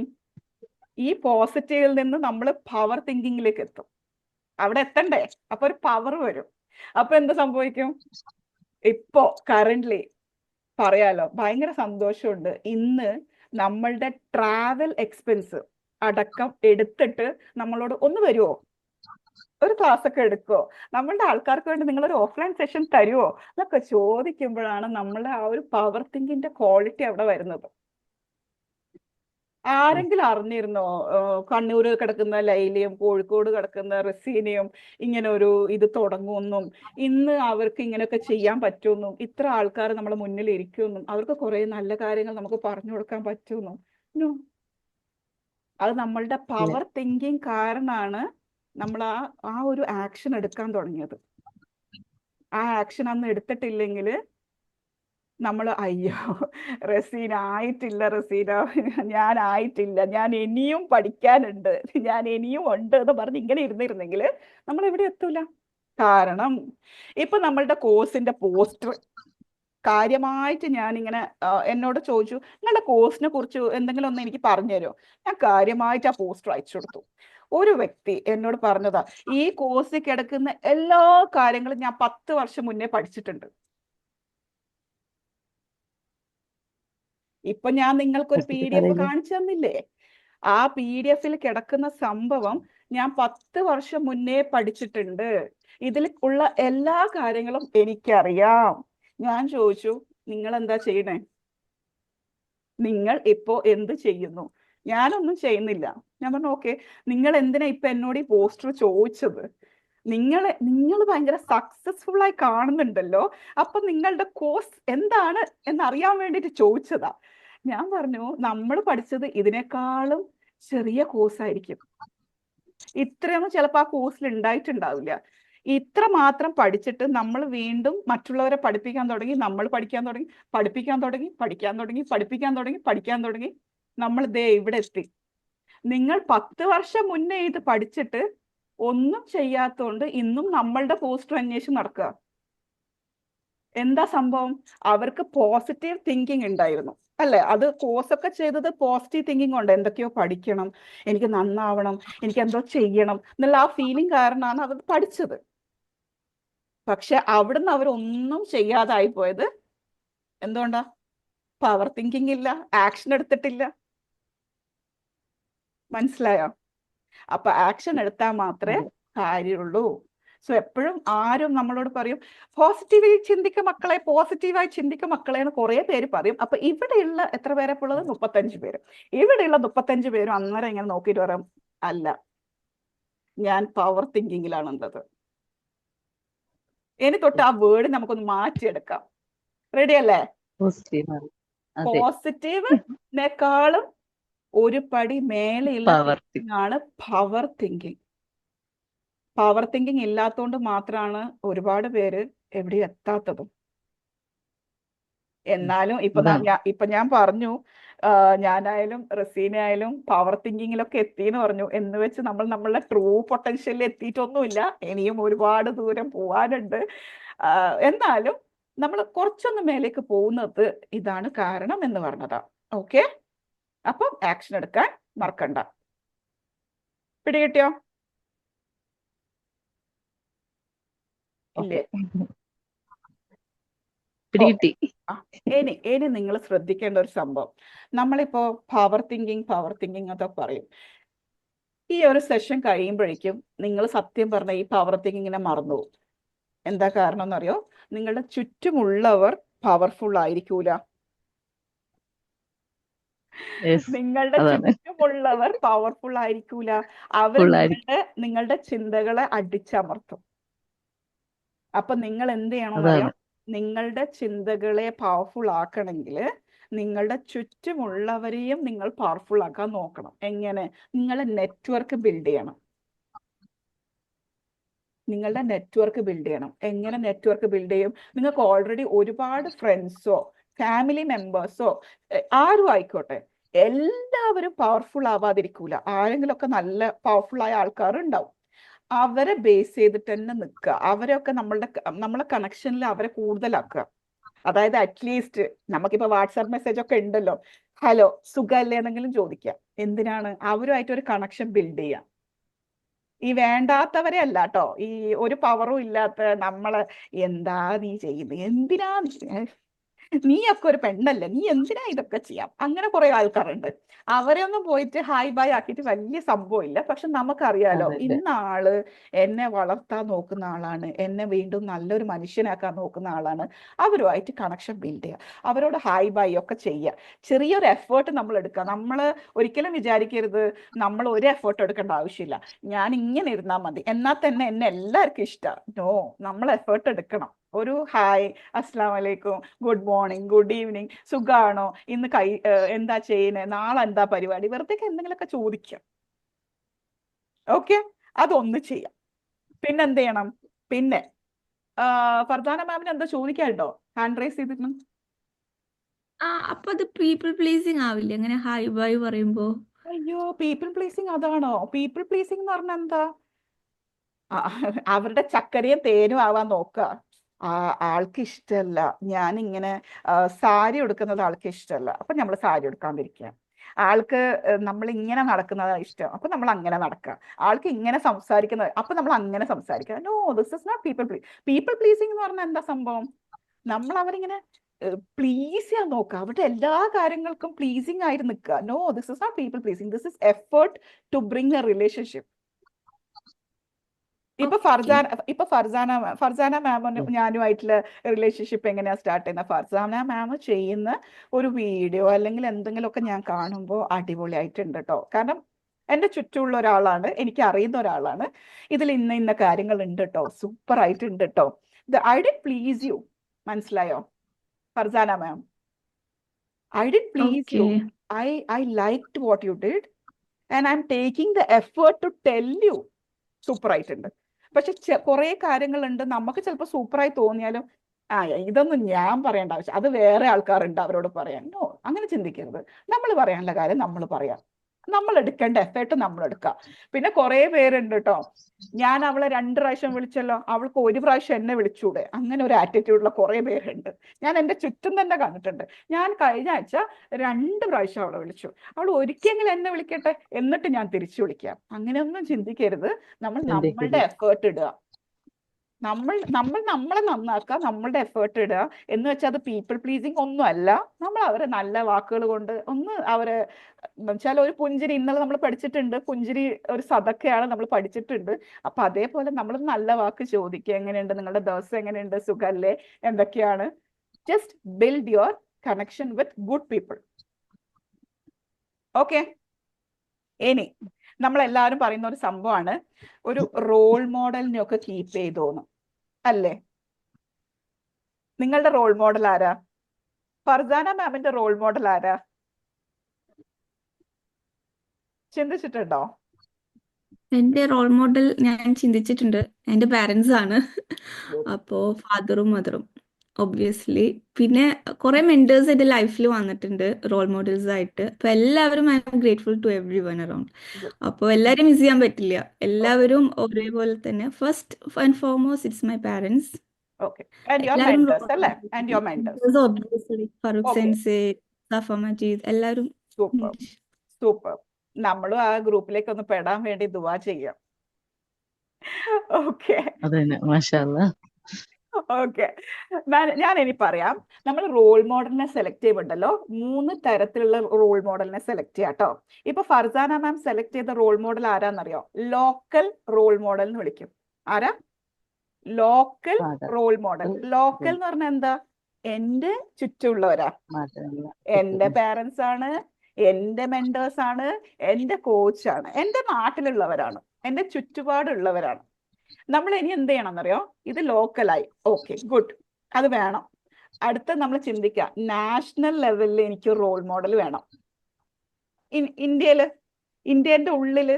ഈ പോസിറ്റീവിൽ നിന്ന് നമ്മൾ പവർ തിങ്കിങ്ങിലേക്ക് എത്തും. അവിടെ എത്തണ്ടേ? അപ്പൊ ഒരു പവർ വരും. അപ്പൊ എന്ത് സംഭവിക്കും? ഇപ്പോ കറന്റ്ലി പറയാലോ, ഭയങ്കര സന്തോഷമുണ്ട്. ഇന്ന് നമ്മളുടെ ട്രാവൽ എക്സ്പെൻസ് അടക്കം എടുത്തിട്ട് നമ്മളോട് ഒന്ന് വരുമോ, ഒരു ക്ലാസ് ഒക്കെ എടുക്കുമോ, നമ്മളുടെ ആൾക്കാർക്ക് വേണ്ടി നിങ്ങളൊരു ഓഫ്ലൈൻ സെഷൻ തരുമോ എന്നൊക്കെ ചോദിക്കുമ്പോഴാണ് നമ്മളുടെ ആ ഒരു പവർ തിങ്കിന്റെ ക്വാളിറ്റി അവിടെ വരുന്നത്. ആരെങ്കിലും അറിഞ്ഞിരുന്നോ കണ്ണൂർ കിടക്കുന്ന ലൈലയും കോഴിക്കോട് കിടക്കുന്ന റസീനയും ഇങ്ങനെ ഒരു ഇത് തുടങ്ങുമെന്നും ഇന്ന് അവർക്ക് ഇങ്ങനെയൊക്കെ ചെയ്യാൻ പറ്റുമെന്നും ഇത്ര ആൾക്കാർ നമ്മളെ മുന്നിൽ ഇരിക്കുമെന്നും അവർക്ക് കുറെ നല്ല കാര്യങ്ങൾ നമുക്ക് പറഞ്ഞു കൊടുക്കാൻ പറ്റുമെന്നും? നോ. അത് നമ്മളുടെ പവർ തിങ്കിങ് കാരണമാണ് നമ്മൾ ആ ഒരു ആക്ഷൻ എടുക്കാൻ തുടങ്ങിയത്. ആ ആക്ഷൻ അന്ന് എടുത്തിട്ടില്ലെങ്കിൽ നമ്മൾ അയ്യോ റസീന ആയിട്ടില്ല, റസീന ഞാൻ ആയിട്ടില്ല, ഞാൻ ഇനിയും പഠിക്കാനുണ്ട്, ഞാൻ ഇനിയും ഉണ്ട് എന്ന് പറഞ്ഞ് ഇങ്ങനെ ഇരുന്നിരുന്നെങ്കിൽ നമ്മൾ എവിടെ എത്തൂല. കാരണം ഇപ്പൊ നമ്മളുടെ കോഴ്സിന്റെ പോസ്റ്റർ കാര്യമായിട്ട് ഞാനിങ്ങനെ എന്നോട് ചോദിച്ചു നിങ്ങളുടെ കോഴ്സിനെ കുറിച്ച് എന്തെങ്കിലും ഒന്ന് എനിക്ക് പറഞ്ഞു തരുമോ? ഞാൻ കാര്യമായിട്ട് ആ പോസ്റ്റർ അയച്ചു കൊടുത്തു. ഒരു വ്യക്തി എന്നോട് പറഞ്ഞതാ, ഈ കോഴ്സിൽ കിടക്കുന്ന എല്ലാ കാര്യങ്ങളും ഞാൻ 10 വർഷം മുന്നേ പഠിച്ചിട്ടുണ്ട്. ഇപ്പൊ ഞാൻ നിങ്ങൾക്കൊരു PDF കാണിച്ചു തന്നില്ലേ? ആ PDF കിടക്കുന്ന സംഭവം ഞാൻ 10 വർഷം മുന്നേ പഠിച്ചിട്ടുണ്ട്. ഇതിൽ ഉള്ള എല്ലാ കാര്യങ്ങളും എനിക്കറിയാം. ഞാൻ ചോദിച്ചു നിങ്ങൾ എന്താ ചെയ്യണേ? നിങ്ങൾ ഇപ്പോ എന്ത് ചെയ്യുന്നു? ഞാനൊന്നും ചെയ്യുന്നില്ല. ഞാൻ പറഞ്ഞു ഓക്കെ, നിങ്ങൾ എന്തിനാ ഇപ്പൊ എന്നോട് ഈ പോസ്റ്റർ ചോദിച്ചത്? നിങ്ങൾ ഭയങ്കര സക്സസ്ഫുൾ ആയി കാണുന്നുണ്ടല്ലോ, അപ്പൊ നിങ്ങളുടെ കോഴ്സ് എന്താണ് എന്നറിയാൻ വേണ്ടിയിട്ട് ചോദിച്ചതാ. ഞാൻ പറഞ്ഞു നമ്മൾ പഠിച്ചത് ഇതിനേക്കാളും ചെറിയ കോഴ്സ് ആയിരിക്കും, ഇത്രയൊന്നും ചിലപ്പോൾ ആ കോഴ്സിൽ ഉണ്ടായിട്ടുണ്ടാവില്ല. ഇത്ര മാത്രം പഠിച്ചിട്ട് നമ്മൾ വീണ്ടും മറ്റുള്ളവരെ പഠിപ്പിക്കാൻ തുടങ്ങി, നമ്മൾ പഠിക്കാൻ തുടങ്ങി, പഠിപ്പിക്കാൻ തുടങ്ങി, പഠിക്കാൻ തുടങ്ങി, പഠിപ്പിക്കാൻ തുടങ്ങി, പഠിക്കാൻ തുടങ്ങി, നമ്മൾ ദേ ഇവിടെ എത്തി. നിങ്ങൾ 10 വർഷം മുന്നേ ഇത് പഠിച്ചിട്ട് ഒന്നും ചെയ്യാത്തോണ്ട് ഇന്നും നമ്മളുടെ പോസ്റ്റർ അന്വേഷിച്ച് നടക്കുക. എന്താ സംഭവം? അവർക്ക് പോസിറ്റീവ് തിങ്കിങ് ഉണ്ടായിരുന്നു അല്ലെ? അത് കോഴ്സൊക്കെ ചെയ്തത് പോസിറ്റീവ് തിങ്കിങ് കൊണ്ട്, എന്തൊക്കെയോ പഠിക്കണം, എനിക്ക് നന്നാവണം, എനിക്ക് എന്തോ ചെയ്യണം എന്നുള്ള ആ ഫീലിംഗ് കാരണമാണ് അവർ പഠിച്ചത്. പക്ഷെ അവിടുന്ന് അവരൊന്നും ചെയ്യാതായി പോയത് എന്തുകൊണ്ടാ? പവർ തിങ്കിങ് ഇല്ല, ആക്ഷൻ എടുത്തിട്ടില്ല. മനസ്സിലായോ? അപ്പൊ ആക്ഷൻ എടുത്താൽ മാത്രമേ കാര്യമുള്ളൂ. സോ എപ്പോഴും ആരും നമ്മളോട് പറയും പോസിറ്റീവായി ചിന്തിക്ക മക്കളെ, പോസിറ്റീവായി ചിന്തിക്ക മക്കളെ എന്ന് കുറെ പേര് പറയും. അപ്പൊ ഇവിടെയുള്ള എത്ര പേരെ ഉള്ളത്? 35 പേര്. ഇവിടെയുള്ള 35 പേരും അന്നേരം ഇങ്ങനെ നോക്കിയിട്ട് പറയും അല്ല, ഞാൻ പവർ തിങ്കിങ്ങിലാണ് ഉള്ളത്. ഇനി തൊട്ട് ആ വേർഡ് നമുക്കൊന്ന് മാറ്റിയെടുക്കാം. റെഡി അല്ലേ? പോസിറ്റീവ്. അതെ. പോസിറ്റീവിനെക്കാളും ഒരു പടി മേലെയുള്ള പവർ thinking ആണ് പവർ തിങ്കിങ്. പവർ തിങ്കിങ് ഇല്ലാത്തതുകൊണ്ട് മാത്രമാണ് ഒരുപാട് പേര് എവിടെയും എത്താത്തതും. എന്നാലും അതാണ്. ഇപ്പൊ ഞാൻ പറഞ്ഞു, ഞാനായാലും റസീന ആയാലും പവർ തിങ്കിങ്ങിലൊക്കെ എത്തിയെന്ന് പറഞ്ഞു. എന്ന് വെച്ച് നമ്മൾ നമ്മളുടെ ട്രൂ പൊട്ടൻഷ്യലിൽ എത്തിയിട്ടൊന്നുമില്ല. ഇനിയും ഒരുപാട് ദൂരം പോവാനുണ്ട്. എന്നാലും നമ്മൾ കുറച്ചൊന്ന് മേലേക്ക് പോകുന്നത് ഇതാണ് കാരണം എന്ന് പറഞ്ഞതാ. ഓക്കെ, അപ്പം ആക്ഷൻ എടുക്കാൻ മറക്കണ്ട. പിടികിട്ടിയോ? ഇല്ലേ? പിടികിട്ടി. ഇനി നിങ്ങൾ ശ്രദ്ധിക്കേണ്ട ഒരു സംഭവം, നമ്മളിപ്പോ പവർ തിങ്കിങ് അതൊക്കെ പറയും. ഈ ഒരു സെഷൻ കഴിയുമ്പോഴേക്കും നിങ്ങൾ സത്യം പറഞ്ഞ ഈ പവർ തിങ്കിങ്ങിനെ മറന്നു പോകും. എന്താ കാരണം എന്നറിയോ? നിങ്ങളുടെ ചുറ്റുമുള്ളവർ പവർഫുൾ ആയിരിക്കൂല. Yes, നിങ്ങളുടെ അതാണ്. ചുറ്റുമുള്ളവർ പവർഫുൾ ആയിരിക്കൂല. അവർ Full ആയിരിക്കും. നിങ്ങളുടെ ചിന്തകളെ അടിച്ചമർത്തും. അപ്പൊ നിങ്ങൾ എന്ത് ചെയ്യണമെന്നറിയോ? അതാണ്. നിങ്ങളുടെ ചിന്തകളെ പവർഫുൾ ആക്കണമെങ്കിൽ നിങ്ങളുടെ ചുറ്റുമുള്ളവരെയും നിങ്ങൾ പവർഫുൾ ആക്കാൻ നോക്കണം. എങ്ങനെ? നിങ്ങളെ നെറ്റ്വർക്ക് ബിൽഡ് ചെയ്യണം. നിങ്ങളുടെ നെറ്റ്വർക്ക് ബിൽഡ് ചെയ്യണം. എങ്ങനെ നെറ്റ്വർക്ക് ബിൽഡ് ചെയ്യും? നിങ്ങൾക്ക് ഓൾറെഡി ഒരുപാട് ഫ്രണ്ട്സോ ഫാമിലി മെമ്പേഴ്സോ ആരും ആയിക്കോട്ടെ, എല്ലാവരും പവർഫുൾ ആവാതിരിക്കൂല. ആരെങ്കിലും ഒക്കെ നല്ല പവർഫുൾ ആയ ആൾക്കാർ ഉണ്ടാവും. അവരെ ബേസ് ചെയ്തിട്ട് തന്നെ നിൽക്കുക. അവരെയൊക്കെ നമ്മളെ കണക്ഷനിൽ അവരെ കൂടുതലാക്കുക. അതായത് അറ്റ്ലീസ്റ്റ് നമുക്കിപ്പോ വാട്സാപ്പ് മെസ്സേജ് ഒക്കെ ഉണ്ടല്ലോ, ഹലോ സുഖല്ലേ എന്നെങ്കിലും ചോദിക്കാം. എന്തിനാണ്? അവരുമായിട്ട് ഒരു കണക്ഷൻ ബിൽഡ് ചെയ്യാം. ഈ വേണ്ടാത്തവരെ അല്ല കേട്ടോ, ഈ ഒരു പവറും ഇല്ലാത്ത നമ്മളെ എന്താ നീ ചെയ്യുന്നത്, എന്തിനാ നീയൊക്കെ ഒരു പെണ്ണല്ലേ, നീ എന്തിനാ ഇതൊക്കെ ചെയ്യാം, അങ്ങനെ കുറെ ആൾക്കാരുണ്ട്. അവരെ ഒന്നും പോയിട്ട് ഹായ് ബായ് ആക്കിയിട്ട് വലിയ സംഭവമില്ല. പക്ഷെ നമുക്കറിയാലോ, അതെ. ഇന്ന ആള് എന്നെ വളർത്താൻ നോക്കുന്ന ആളാണ്, എന്നെ വീണ്ടും നല്ലൊരു മനുഷ്യനാക്കാൻ നോക്കുന്ന ആളാണ്. അവരുമായിട്ട് കണക്ഷൻ ബിൽഡ് ചെയ്യുക, അവരോട് ഹായ് ബായ് ഒക്കെ ചെയ്യുക. ചെറിയൊരു എഫേർട്ട് നമ്മൾ എടുക്കുക. നമ്മൾ ഒരിക്കലും വിചാരിക്കരുത് നമ്മൾ ഒരു എഫേർട്ട് എടുക്കേണ്ട ആവശ്യമില്ല, ഞാൻ ഇങ്ങനെ ഇരുന്നാൽ മതി എന്നാൽ തന്നെ എന്നെ എല്ലാവർക്കും ഇഷ്ടമാണ്. നോ, നമ്മൾ എഫേർട്ട് എടുക്കണം. ഒരു ഹായ്, അസ്സലാം വലൈക്കും, ഗുഡ് മോർണിംഗ്, ഗുഡ് ഈവനിങ്, സുഖാണോ, ഇന്ന് എന്താ ചെയ്യുന്നത്, നാളെ എന്താ പരിപാടി, വെറുതെ എന്തെങ്കിലുമൊക്കെ ചോദിക്കാം. ഓക്കെ, അതൊന്ന് ചെയ്യാം. പിന്നെ എന്ത് ചെയ്യണം? പിന്നെ ഫർദാന മാമിന് എന്താ ചോദിക്കാനുണ്ടോ? ഹാൻഡ് റൈസ് ചെയ്തിരുന്നു. അപ്പൊ അത് പീപ്പിൾ പ്ലീസിങ് ആവില്ലേ അങ്ങനെ ഹായ് ബൈ പറയുമ്പോ? അയ്യോ, പീപ്പിൾ പ്ലീസിങ് അതാണോ? പീപ്പിൾ പ്ലീസിങ് എന്ന് പറഞ്ഞാൽ എന്താ? അവരുടെ ചക്കരയും തേനും ആവാൻ നോക്കുക. ആൾക്ക് ഇഷ്ടമല്ല ഞാനിങ്ങനെ സാരി ഉടുക്കുന്നത്, ആൾക്ക് ഇഷ്ടമല്ല, അപ്പൊ നമ്മൾ സാരി ഉടുക്കാതിരിക്കുക. ആൾക്ക് നമ്മൾ ഇങ്ങനെ നടക്കുന്നതാണ് ഇഷ്ടം, അപ്പൊ നമ്മൾ അങ്ങനെ നടക്കുക. ആൾക്ക് ഇങ്ങനെ സംസാരിക്കുന്നത്, അപ്പൊ നമ്മൾ അങ്ങനെ സംസാരിക്കുക. No, this is not people people pleasing എന്ന് പറഞ്ഞാൽ എന്താ സംഭവം? നമ്മൾ അവരിങ്ങനെ പ്ലീസ് ചെയ്യാൻ നോക്കുക, അവരുടെ എല്ലാ കാര്യങ്ങൾക്കും പ്ലീസിങ് ആയിട്ട് നിൽക്കുക. No, this is not people pleasing, this is effort to bring a relationship. ഇപ്പൊ ഫർസാന മാമും ഞാനുമായിട്ടുള്ള റിലേഷൻഷിപ്പ് എങ്ങനെയാ സ്റ്റാർട്ട് ചെയ്യുന്നത്? ഫർസാന മാം ചെയ്യുന്ന ഒരു വീഡിയോ അല്ലെങ്കിൽ എന്തെങ്കിലുമൊക്കെ ഞാൻ കാണുമ്പോൾ അടിപൊളിയായിട്ടുണ്ട് കേട്ടോ. കാരണം എൻ്റെ ചുറ്റുമുള്ള ഒരാളാണ്, എനിക്ക് അറിയുന്ന ഒരാളാണ്. ഇതിൽ ഇന്ന കാര്യങ്ങൾ ഉണ്ട് കേട്ടോ, സൂപ്പർ ആയിട്ടുണ്ട് കേട്ടോ. ഐ ഡിഡ് പ്ലീസ് യു, മനസ്സിലായോ Farzana ma'am? I did please you, I liked what you did and I am taking the effort to tell you. Super ആയിട്ടുണ്ട്. പക്ഷെ കുറെ കാര്യങ്ങളുണ്ട് നമുക്ക് ചിലപ്പോൾ സൂപ്പറായി തോന്നിയാലും ഇതൊന്നും ഞാൻ പറയേണ്ട ആവശ്യം, അത് വേറെ ആൾക്കാരുണ്ട് അവരോട് പറയാൻ. നോ, അങ്ങനെ ചിന്തിക്കരുത്. നമ്മൾ പറയാനുള്ള കാര്യം നമ്മൾ പറയാം, നമ്മൾ എടുക്കേണ്ട എഫേർട്ട് നമ്മൾ എടുക്കാം. പിന്നെ കുറെ പേരുണ്ട് കേട്ടോ, ഞാൻ അവളെ 2 പ്രാവശ്യം വിളിച്ചല്ലോ, അവൾക്ക് 1 പ്രാവശ്യം എന്നെ വിളിച്ചൂടെ, അങ്ങനെ ഒരു ആറ്റിറ്റ്യൂഡുള്ള കുറെ പേരുണ്ട്. ഞാൻ എൻ്റെ ചുറ്റും തന്നെ കണ്ടിട്ടുണ്ട്. ഞാൻ കഴിഞ്ഞ ആഴ്ച 2 പ്രാവശ്യം അവളെ വിളിച്ചു, അവൾ ഒരിക്കലെങ്കിലും എന്നെ വിളിക്കട്ടെ എന്നിട്ട് ഞാൻ തിരിച്ചു വിളിക്കാം. അങ്ങനെയൊന്നും ചിന്തിക്കരുത്. നമ്മൾ നമ്മളുടെ എഫേർട്ട് ഇടുക, നമ്മളെ നന്നാക്കുക, നമ്മളുടെ എഫേർട്ട് ഇടുക. എന്ന് വെച്ചാൽ അത് പീപ്പിൾ പ്ലീസിങ് ഒന്നും അല്ല. നമ്മൾ അവരെ നല്ല വാക്കുകൾ കൊണ്ട് ഒന്ന് അവരെ വെച്ചാൽ, ഒരു പുഞ്ചിരി ഇന്നലെ നമ്മൾ പഠിച്ചിട്ടുണ്ട്, പുഞ്ചിരി ഒരു സദക്കയാണ്, നമ്മൾ പഠിച്ചിട്ടുണ്ട്. അപ്പൊ അതേപോലെ നമ്മൾ നല്ല വാക്ക് ചോദിക്കുക, എങ്ങനെയുണ്ട് നിങ്ങളുടെ ദിവസം, എങ്ങനെയുണ്ട്, സുഖല്ലേ, എന്തൊക്കെയാണ്. Just build your connection with good people. Okay, ഇനി നമ്മളെല്ലാവരും പറയുന്ന ഒരു സംഭവമാണ്, ഒരു റോൾ മോഡലിനെയൊക്കെ കീപ്പ് ചെയ്തോന്ന്, അല്ലേ? നിങ്ങളുടെ റോൾ മോഡൽ ആരാ? ഫർസാന മാമിന്റെ റോൾ മോഡൽ ആരാ? ചിന്തിച്ചിട്ടുണ്ടോ? എന്റെ റോൾ മോഡൽ ഞാൻ ചിന്തിച്ചിട്ടുണ്ട്, എന്റെ പാരന്റ്സ് ആണ്. Good. അപ്പോ ഫാദറും മദറും ഒബ്വിയസ്ലി. പിന്നെ കുറെ മെന്റേഴ്സ് എന്റെ ലൈഫിൽ വന്നിട്ടുണ്ട് റോൾ മോഡൽസ് ആയിട്ട്. അപ്പൊ എല്ലാവരും I'm grateful to everyone around. Good. അപ്പോൾ എല്ലാവരും മിസ് ചെയ്യാൻ പറ്റില്ല. Okay. എല്ലാവരും ഒരേപോലെ തന്നെ. First and foremost it's my parents. Okay. And your എല്ലാവരും mentors, അല്ലേ? And your mentors. Obviously Farooq Okay. സെൻസെ, സഫ മജീദ്, എല്ലാവരും. Super super. നമ്മളും ആ ഗ്രൂപ്പിലേക്ക് ഒന്ന് പെടാൻ വേണ്ടി ദുആ ചെയ്യാം. ഓക്കെ അതന്നെ മാഷാഅല്ലാ. ഓക്കെ. ഞാൻ ഇനി പറയാം. നമ്മൾ റോൾ മോഡലിനെ സെലക്ട് ചെയ്യുമ്പോണ്ടല്ലോ 3 തരത്തിലുള്ള റോൾ മോഡലിനെ സെലക്ട് ചെയ്യാം കേട്ടോ. ഇപ്പൊ ഫർസാന മാം സെലക്ട് ചെയ്ത റോൾ മോഡൽ ആരാന്നറിയോ? ലോക്കൽ റോൾ മോഡൽ എന്ന് വിളിക്കും. ആരാ? Local Father. Role model. Local എന്ന് പറഞ്ഞാൽ എന്താ? എന്റെ ചുറ്റുമുള്ളവരാ, മാഷാഅല്ലാ. എന്റെ പാരന്റ്സ് ആണ്, എന്റെ മെന്റേഴ്സ് ആണ്, എന്റെ കോച്ചാണ്, എന്റെ നാട്ടിലുള്ളവരാണ്, എന്റെ ചുറ്റുപാടുള്ളവരാണ്. നമ്മൾ ഇനി എന്ത് ചെയ്യണം എന്നറിയോ? ഇത് ലോക്കലായി. ഓക്കെ, ഗുഡ്, അത് വേണം. അടുത്ത നമ്മൾ ചിന്തിക്കുക, നാഷണൽ ലെവലിൽ എനിക്ക് റോൾ മോഡൽ വേണം. ഇന്ത്യന്റെ ഉള്ളില്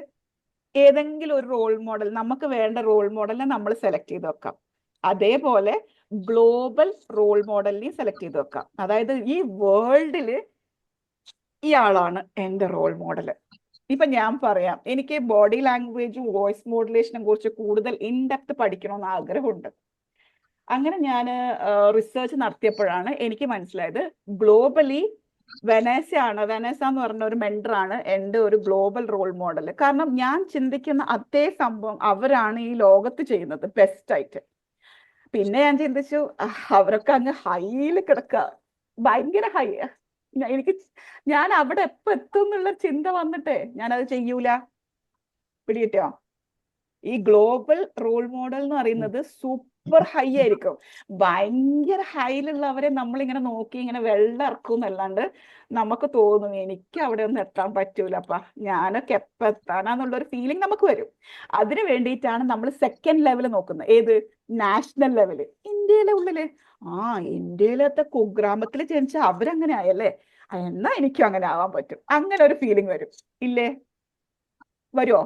ഏതെങ്കിലും ഒരു റോൾ മോഡൽ, നമുക്ക് വേണ്ട റോൾ മോഡലിനെ നമ്മൾ സെലക്ട് ചെയ്ത് വെക്കാം. അതേപോലെ ഗ്ലോബൽ റോൾ മോഡലിനെ സെലക്ട് ചെയ്ത് വെക്കാം. അതായത് ഈ വേൾഡില് ഇയാളാണ് എൻ്റെ റോൾ മോഡൽ. ഇപ്പൊ ഞാൻ പറയാം, എനിക്ക് ബോഡി ലാംഗ്വേജും വോയിസ് മോഡുലേഷനെ കുറിച്ച് കൂടുതൽ ഇൻഡെപ്ത് പഠിക്കണമെന്ന് ആഗ്രഹമുണ്ട്. അങ്ങനെ ഞാൻ റിസർച്ച് നടത്തിയപ്പോഴാണ് എനിക്ക് മനസ്സിലായത്, ഗ്ലോബലി വെനേസ എന്ന് പറഞ്ഞ ഒരു മെന്ററാണ് എൻ്റെ ഒരു ഗ്ലോബൽ റോൾ മോഡൽ. കാരണം ഞാൻ ചിന്തിക്കുന്ന അതേ സംഭവം അവരാണ് ഈ ലോകത്ത് ചെയ്യുന്നത് ബെസ്റ്റ് ആയിട്ട്. പിന്നെ ഞാൻ ചിന്തിച്ചു, അവരൊക്കെ അങ്ങ് ഹൈയിൽ കിടക്കുക, ഭയങ്കര ഹൈ. ഞാൻ അവിടെ എപ്പോ എത്തും എന്നുള്ള ചിന്ത വന്നിട്ടേ ഞാനത് ചെയ്യൂല. പിടികിട്ടോ? ഈ ഗ്ലോബൽ റോൾ മോഡൽ എന്ന് പറയുന്നത് സൂപ്പർ ഹൈ ആയിരിക്കും. ഭയങ്കര ഹൈയിലുള്ളവരെ നമ്മളിങ്ങനെ നോക്കി ഇങ്ങനെ വെള്ളമിറക്കും എന്നല്ലാണ്ട് നമുക്ക് തോന്നും എനിക്ക് അവിടെ ഒന്നും എത്താൻ പറ്റൂലപ്പാ, ഞാനൊക്കെ എപ്പോൾ എത്താനാന്നുള്ളൊരു ഫീലിംഗ് നമുക്ക് വരും. അതിന് വേണ്ടിയിട്ടാണ് നമ്മൾ സെക്കൻഡ് ലെവൽ നോക്കുന്നത്. ഏത്? National level. ഇന്ത്യയിലെ ഉള്ളില് ഇന്ത്യയിലത്തെ കുഗ്രാമത്തിൽ ജനിച്ച അവരങ്ങനെ ആയല്ലേ, എന്നാ എനിക്കും അങ്ങനെ ആവാൻ പറ്റും, അങ്ങനെ ഒരു ഫീലിംഗ് വരും. ഇല്ലേ? വരുമോ?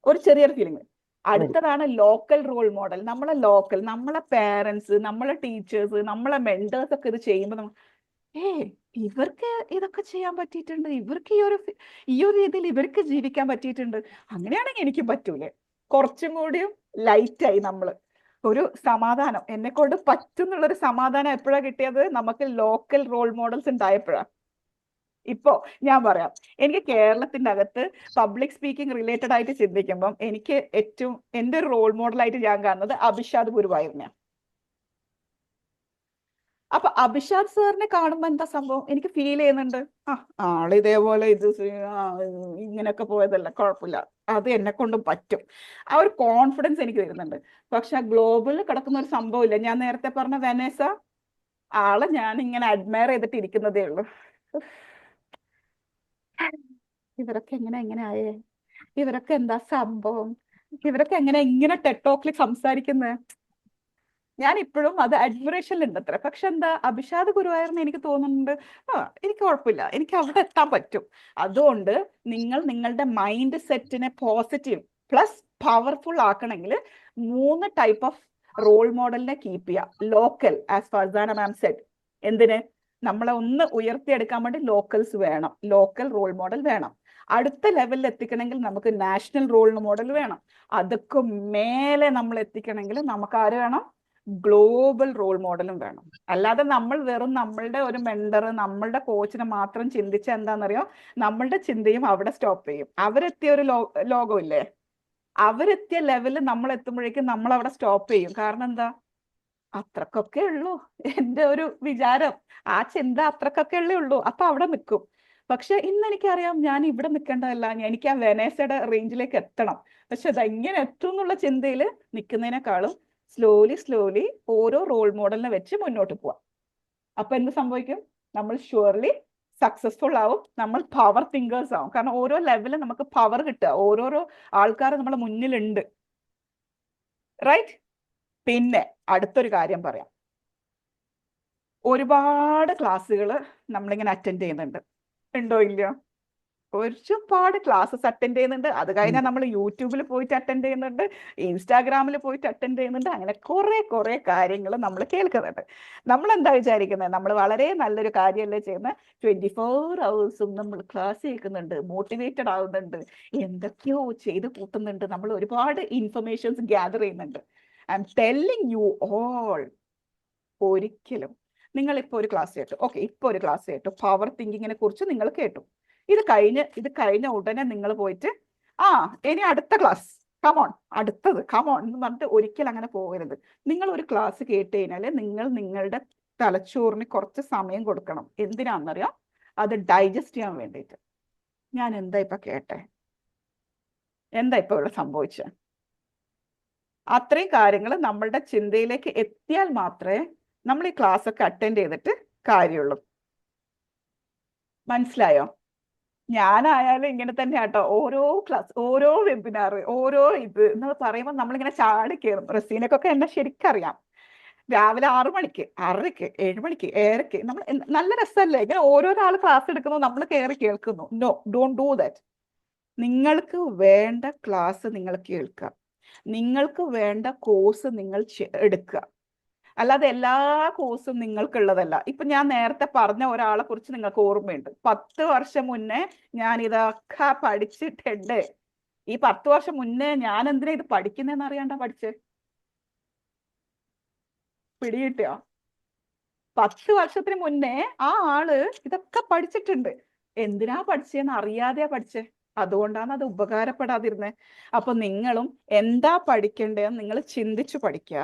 ഒരു ചെറിയൊരു ഫീലിംഗ്. അടുത്തതാണ് ലോക്കൽ റോൾ മോഡൽ. നമ്മളെ പാരന്റ്സ്, നമ്മളെ ടീച്ചേഴ്സ്, നമ്മളെ മെന്റേഴ്സ് ഒക്കെ ഇത് ചെയ്യുമ്പോൾ ഇവർക്ക് ഇതൊക്കെ ചെയ്യാൻ പറ്റിയിട്ടുണ്ട്, ഇവർക്ക് ഈ ഒരു രീതിയിൽ ഇവർക്ക് ജീവിക്കാൻ പറ്റിയിട്ടുണ്ട്, അങ്ങനെയാണെങ്കിൽ എനിക്കും പറ്റൂലേ? കുറച്ചും കൂടിയും ലൈറ്റായി നമ്മള് ഒരു സമാധാനം, എന്നെ കൊണ്ട് പറ്റുന്നുള്ളൊരു സമാധാനം എപ്പോഴാ കിട്ടിയത്? നമുക്ക് ലോക്കൽ റോൾ മോഡൽസ് ഉണ്ടായപ്പോഴാ. ഇപ്പോ ഞാൻ പറയാം, എനിക്ക് കേരളത്തിന്റെ അകത്ത് പബ്ലിക് സ്പീക്കിംഗ് റിലേറ്റഡ് ആയിട്ട് ചിന്തിക്കുമ്പം എനിക്ക് ഏറ്റവും എൻ്റെ ഒരു റോൾ മോഡലായിട്ട് ഞാൻ കാണുന്നത് അഭിഷാദ് ഗുരുവായൂരിനെ. അപ്പൊ അഭിഷാദ് സാറിനെ കാണുമ്പോ എന്താ സംഭവം? എനിക്ക് ഫീൽ ചെയ്യുന്നുണ്ട്, ആള് ഇതേപോലെ ഇങ്ങനെയൊക്കെ പോയതല്ല, കുഴപ്പമില്ല, അത് എന്നെ കൊണ്ടും പറ്റും. ആ ഒരു കോൺഫിഡൻസ് എനിക്ക് വരുന്നുണ്ട്. പക്ഷെ ആ ഗ്ലോബലിൽ കിടക്കുന്ന ഒരു സംഭവം ഇല്ല. ഞാൻ നേരത്തെ പറഞ്ഞ വെനേസ, ആളെ ഞാൻ ഇങ്ങനെ അഡ്മയർ ചെയ്തിട്ട് ഇരിക്കുന്നതേ ഉള്ളൂ. ഇവരൊക്കെ എങ്ങനെ ആയേ? ഇവരൊക്കെ എന്താ സംഭവം? ഇവരൊക്കെ ഇങ്ങനെ ടെക്ടോക്കിൽ സംസാരിക്കുന്നത്? ഞാൻ ഇപ്പോഴും അത് അഡ്മിറേഷനിലുണ്ട് അത്ര. പക്ഷെ എന്താ, അഭിഷാദ് ഗുരുവായൂരിന് എനിക്ക് തോന്നുന്നുണ്ട്, എനിക്ക് കുഴപ്പമില്ല, എനിക്ക് അവിടെ എത്താൻ പറ്റും. അതുകൊണ്ട് നിങ്ങൾ നിങ്ങളുടെ മൈൻഡ് സെറ്റിനെ പോസിറ്റീവ് പ്ലസ് പവർഫുൾ ആക്കണമെങ്കിൽ 3 ടൈപ്പ് ഓഫ് റോൾ മോഡലിനെ കീപ്പ് ചെയ്യുക. Local, as Farzana ma'am said, എന്തിന്? നമ്മളെ ഒന്ന് ഉയർത്തിയെടുക്കാൻ വേണ്ടി ലോക്കൽസ് വേണം, ലോക്കൽ റോൾ മോഡൽ വേണം. അടുത്ത ലെവലിൽ എത്തിക്കണമെങ്കിൽ നമുക്ക് നാഷണൽ റോൾ മോഡൽ വേണം. അതൊക്കെ മേലെ നമ്മൾ എത്തിക്കണമെങ്കിൽ നമുക്ക് ആര് വേണം? ഗ്ലോബൽ റോൾ മോഡലും വേണം. അല്ലാതെ നമ്മൾ വെറും നമ്മളുടെ ഒരു മെന്റർ, നമ്മളുടെ കോച്ചിനെ മാത്രം ചിന്തിച്ച എന്താണെന്നറിയോ, നമ്മളുടെ ചിന്തയും അവിടെ സ്റ്റോപ്പ് ചെയ്യും. അവരെത്തിയ ഒരു ലോകം ഇല്ലേ, അവരെത്തിയ ലെവലിൽ നമ്മൾ എത്തുമ്പോഴേക്കും നമ്മൾ അവിടെ സ്റ്റോപ്പ് ചെയ്യും. കാരണം എന്താ? അത്രക്കൊക്കെ ഉള്ളൂ എൻ്റെ ഒരു വിചാരം, ആ ചിന്ത അത്രക്കൊക്കെ ഉള്ളൂ. അപ്പൊ അവിടെ നിൽക്കും. പക്ഷെ ഇന്ന് എനിക്കറിയാം ഞാൻ ഇവിടെ നിൽക്കേണ്ടതല്ല, എനിക്ക് ആ വെനേസയുടെ റേഞ്ചിലേക്ക് എത്തണം. പക്ഷെ അതെങ്ങനെ എത്തും എന്നുള്ള ചിന്തയിൽ നിൽക്കുന്നതിനേക്കാളും സ്ലോലി ഓരോ റോൾ മോഡലിനെ വെച്ച് മുന്നോട്ട് പോവാം. അപ്പൊ എന്ത് സംഭവിക്കും? നമ്മൾ ഷുവർലി സക്സസ്ഫുൾ ആവും, നമ്മൾ പവർ തിങ്കേഴ്സ് ആവും. കാരണം ഓരോ ലെവലിൽ നമുക്ക് പവർ കിട്ടുക, ഓരോരോ ആൾക്കാർ നമ്മുടെ മുന്നിലുണ്ട്. റൈറ്റ്? പിന്നെ അടുത്തൊരു കാര്യം പറയാം, ഒരുപാട് ക്ലാസ്സുകൾ നമ്മളിങ്ങനെ അറ്റൻഡ് ചെയ്യുന്നുണ്ട്. ഉണ്ടോ ഇല്ലയോ? ഒരുപാട് ക്ലാസ്സസ് അറ്റൻഡ് ചെയ്യുന്നുണ്ട്. അത് കഴിഞ്ഞാൽ നമ്മൾ യൂട്യൂബിൽ പോയിട്ട് അറ്റൻഡ് ചെയ്യുന്നുണ്ട്, ഇൻസ്റ്റാഗ്രാമിൽ പോയിട്ട് അറ്റൻഡ് ചെയ്യുന്നുണ്ട്. അങ്ങനെ കുറെ കാര്യങ്ങൾ നമ്മൾ കേൾക്കുന്നുണ്ട്. നമ്മൾ എന്താ വിചാരിക്കുന്നത്? നമ്മൾ വളരെ നല്ലൊരു കാര്യമല്ലേ ചെയ്യുന്നത്? 24 hours നമ്മൾ ക്ലാസ് കേൾക്കുന്നുണ്ട്, മോട്ടിവേറ്റഡ് ആവുന്നുണ്ട്, എന്തൊക്കെയോ ചെയ്ത് കൂട്ടുന്നുണ്ട്, നമ്മൾ ഒരുപാട് ഇൻഫർമേഷൻസ് ഗ്യാദർ ചെയ്യുന്നുണ്ട്. I M telling you all, ഒരിക്കലും നിങ്ങൾ ഇപ്പോൾ ഒരു ക്ലാസ് കേട്ടു, ഓക്കെ, ഇപ്പോൾ ഒരു ക്ലാസ് കേട്ടു, പവർ തിങ്കിങ്ങിനെ കുറിച്ച് നിങ്ങൾ കേട്ടു. ഇത് കഴിഞ്ഞ ഉടനെ നിങ്ങൾ പോയിട്ട് ഇനി അടുത്ത ക്ലാസ്, കമോൺ, അടുത്തത് കമോൺ എന്ന് പറഞ്ഞിട്ട് ഒരിക്കലും അങ്ങനെ പോകരുത്. നിങ്ങൾ ഒരു ക്ലാസ് കേട്ട് കഴിഞ്ഞാൽ നിങ്ങൾ നിങ്ങളുടെ തലച്ചോറിന് കുറച്ച് സമയം കൊടുക്കണം. എന്തിനാണെന്നറിയാം? അത് ഡൈജസ്റ്റ് ചെയ്യാൻ വേണ്ടിയിട്ട്. ഞാൻ എന്താ ഇപ്പൊ കേട്ടെ, എന്താ ഇപ്പൊ ഇവിടെ സംഭവിച്ചത്? അത്രയും കാര്യങ്ങൾ നമ്മളുടെ ചിന്തയിലേക്ക് എത്തിയാൽ മാത്രമേ നമ്മൾ ഈ ക്ലാസ് ഒക്കെ അറ്റൻഡ് ചെയ്തിട്ട് കാര്യമുള്ളൂ. മനസ്സിലായോ? ഞാനായാലും ഇങ്ങനെ തന്നെ ആട്ടോ. ഓരോ ക്ലാസ്, ഓരോ വെബിനാർ, ഓരോ ഇത് എന്ന് പറയുമ്പോൾ നമ്മളിങ്ങനെ ചാടി കയറും. റസീനക്കൊക്കെ എന്നെ ശരിക്കറിയാം. രാവിലെ 6 മണിക്ക്, 6:30ക്ക്, 7 മണിക്ക്, 7:30ക്ക് നമ്മൾ നല്ല രസമല്ലേ ഇങ്ങനെ ഓരോരാൾ ക്ലാസ് എടുക്കുന്നു, നമ്മൾ കയറി കേൾക്കുന്നു. No, don't do that. നിങ്ങൾക്ക് വേണ്ട ക്ലാസ് നിങ്ങൾ കേൾക്കുക, നിങ്ങൾക്ക് വേണ്ട കോഴ്സ് നിങ്ങൾ എടുക്കുക. അല്ലാതെ എല്ലാ കോഴ്സും നിങ്ങൾക്കുള്ളതല്ല. ഇപ്പൊ ഞാൻ നേരത്തെ പറഞ്ഞ ഒരാളെ കുറിച്ച് നിങ്ങൾക്ക് ഓർമ്മയുണ്ട്. 10 വർഷം മുന്നേ ഞാൻ ഇതൊക്കെ പഠിച്ചിട്ടുണ്ട്. ഈ 10 വർഷം മുന്നേ ഞാൻ എന്തിനാ ഇത് പഠിക്കുന്നതെന്ന് അറിയാണ്ടാ പഠിച്ചേ? പിടികിട്ടിയോ? 10 വർഷത്തിന് മുന്നേ ആ ആള് ഇതൊക്കെ പഠിച്ചിട്ടുണ്ട്. എന്തിനാ പഠിച്ചതെന്ന് അറിയാതെയാ പഠിച്ചേ. അതുകൊണ്ടാണ് അത് ഉപകാരപ്പെടാതിരുന്നത്. അപ്പൊ നിങ്ങളും എന്താ പഠിക്കേണ്ടതെന്ന് നിങ്ങൾ ചിന്തിച്ചു പഠിക്കുക.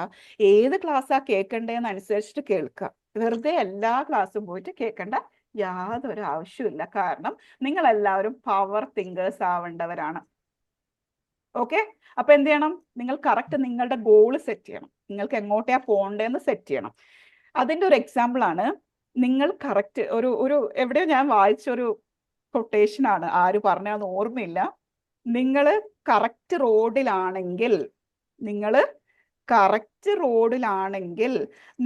ഏത് ക്ലാസ്സാ കേൾക്കേണ്ടതെന്ന് അനുസരിച്ചിട്ട് കേൾക്കുക. വെറുതെ എല്ലാ ക്ലാസ്സും പോയിട്ട് കേൾക്കേണ്ട യാതൊരു ആവശ്യമില്ല. കാരണം നിങ്ങൾ എല്ലാവരും പവർ തിങ്കേഴ്സ് ആവേണ്ടവരാണ്. ഓക്കെ, അപ്പൊ എന്ത് ചെയ്യണം? നിങ്ങൾ കറക്റ്റ് നിങ്ങളുടെ ഗോള് സെറ്റ് ചെയ്യണം. നിങ്ങൾക്ക് എങ്ങോട്ടാ പോകേണ്ടതെന്ന് സെറ്റ് ചെയ്യണം. അതിന്റെ ഒരു എക്സാമ്പിൾ ആണ്, നിങ്ങൾ കറക്റ്റ് ഒരു എവിടെയോ ഞാൻ വായിച്ചൊരു കൊട്ടേഷൻ ആണ്, ആര് പറഞ്ഞാന്ന് ഓർമ്മയില്ല. നിങ്ങൾ കറക്റ്റ് റോഡിലാണെങ്കിൽ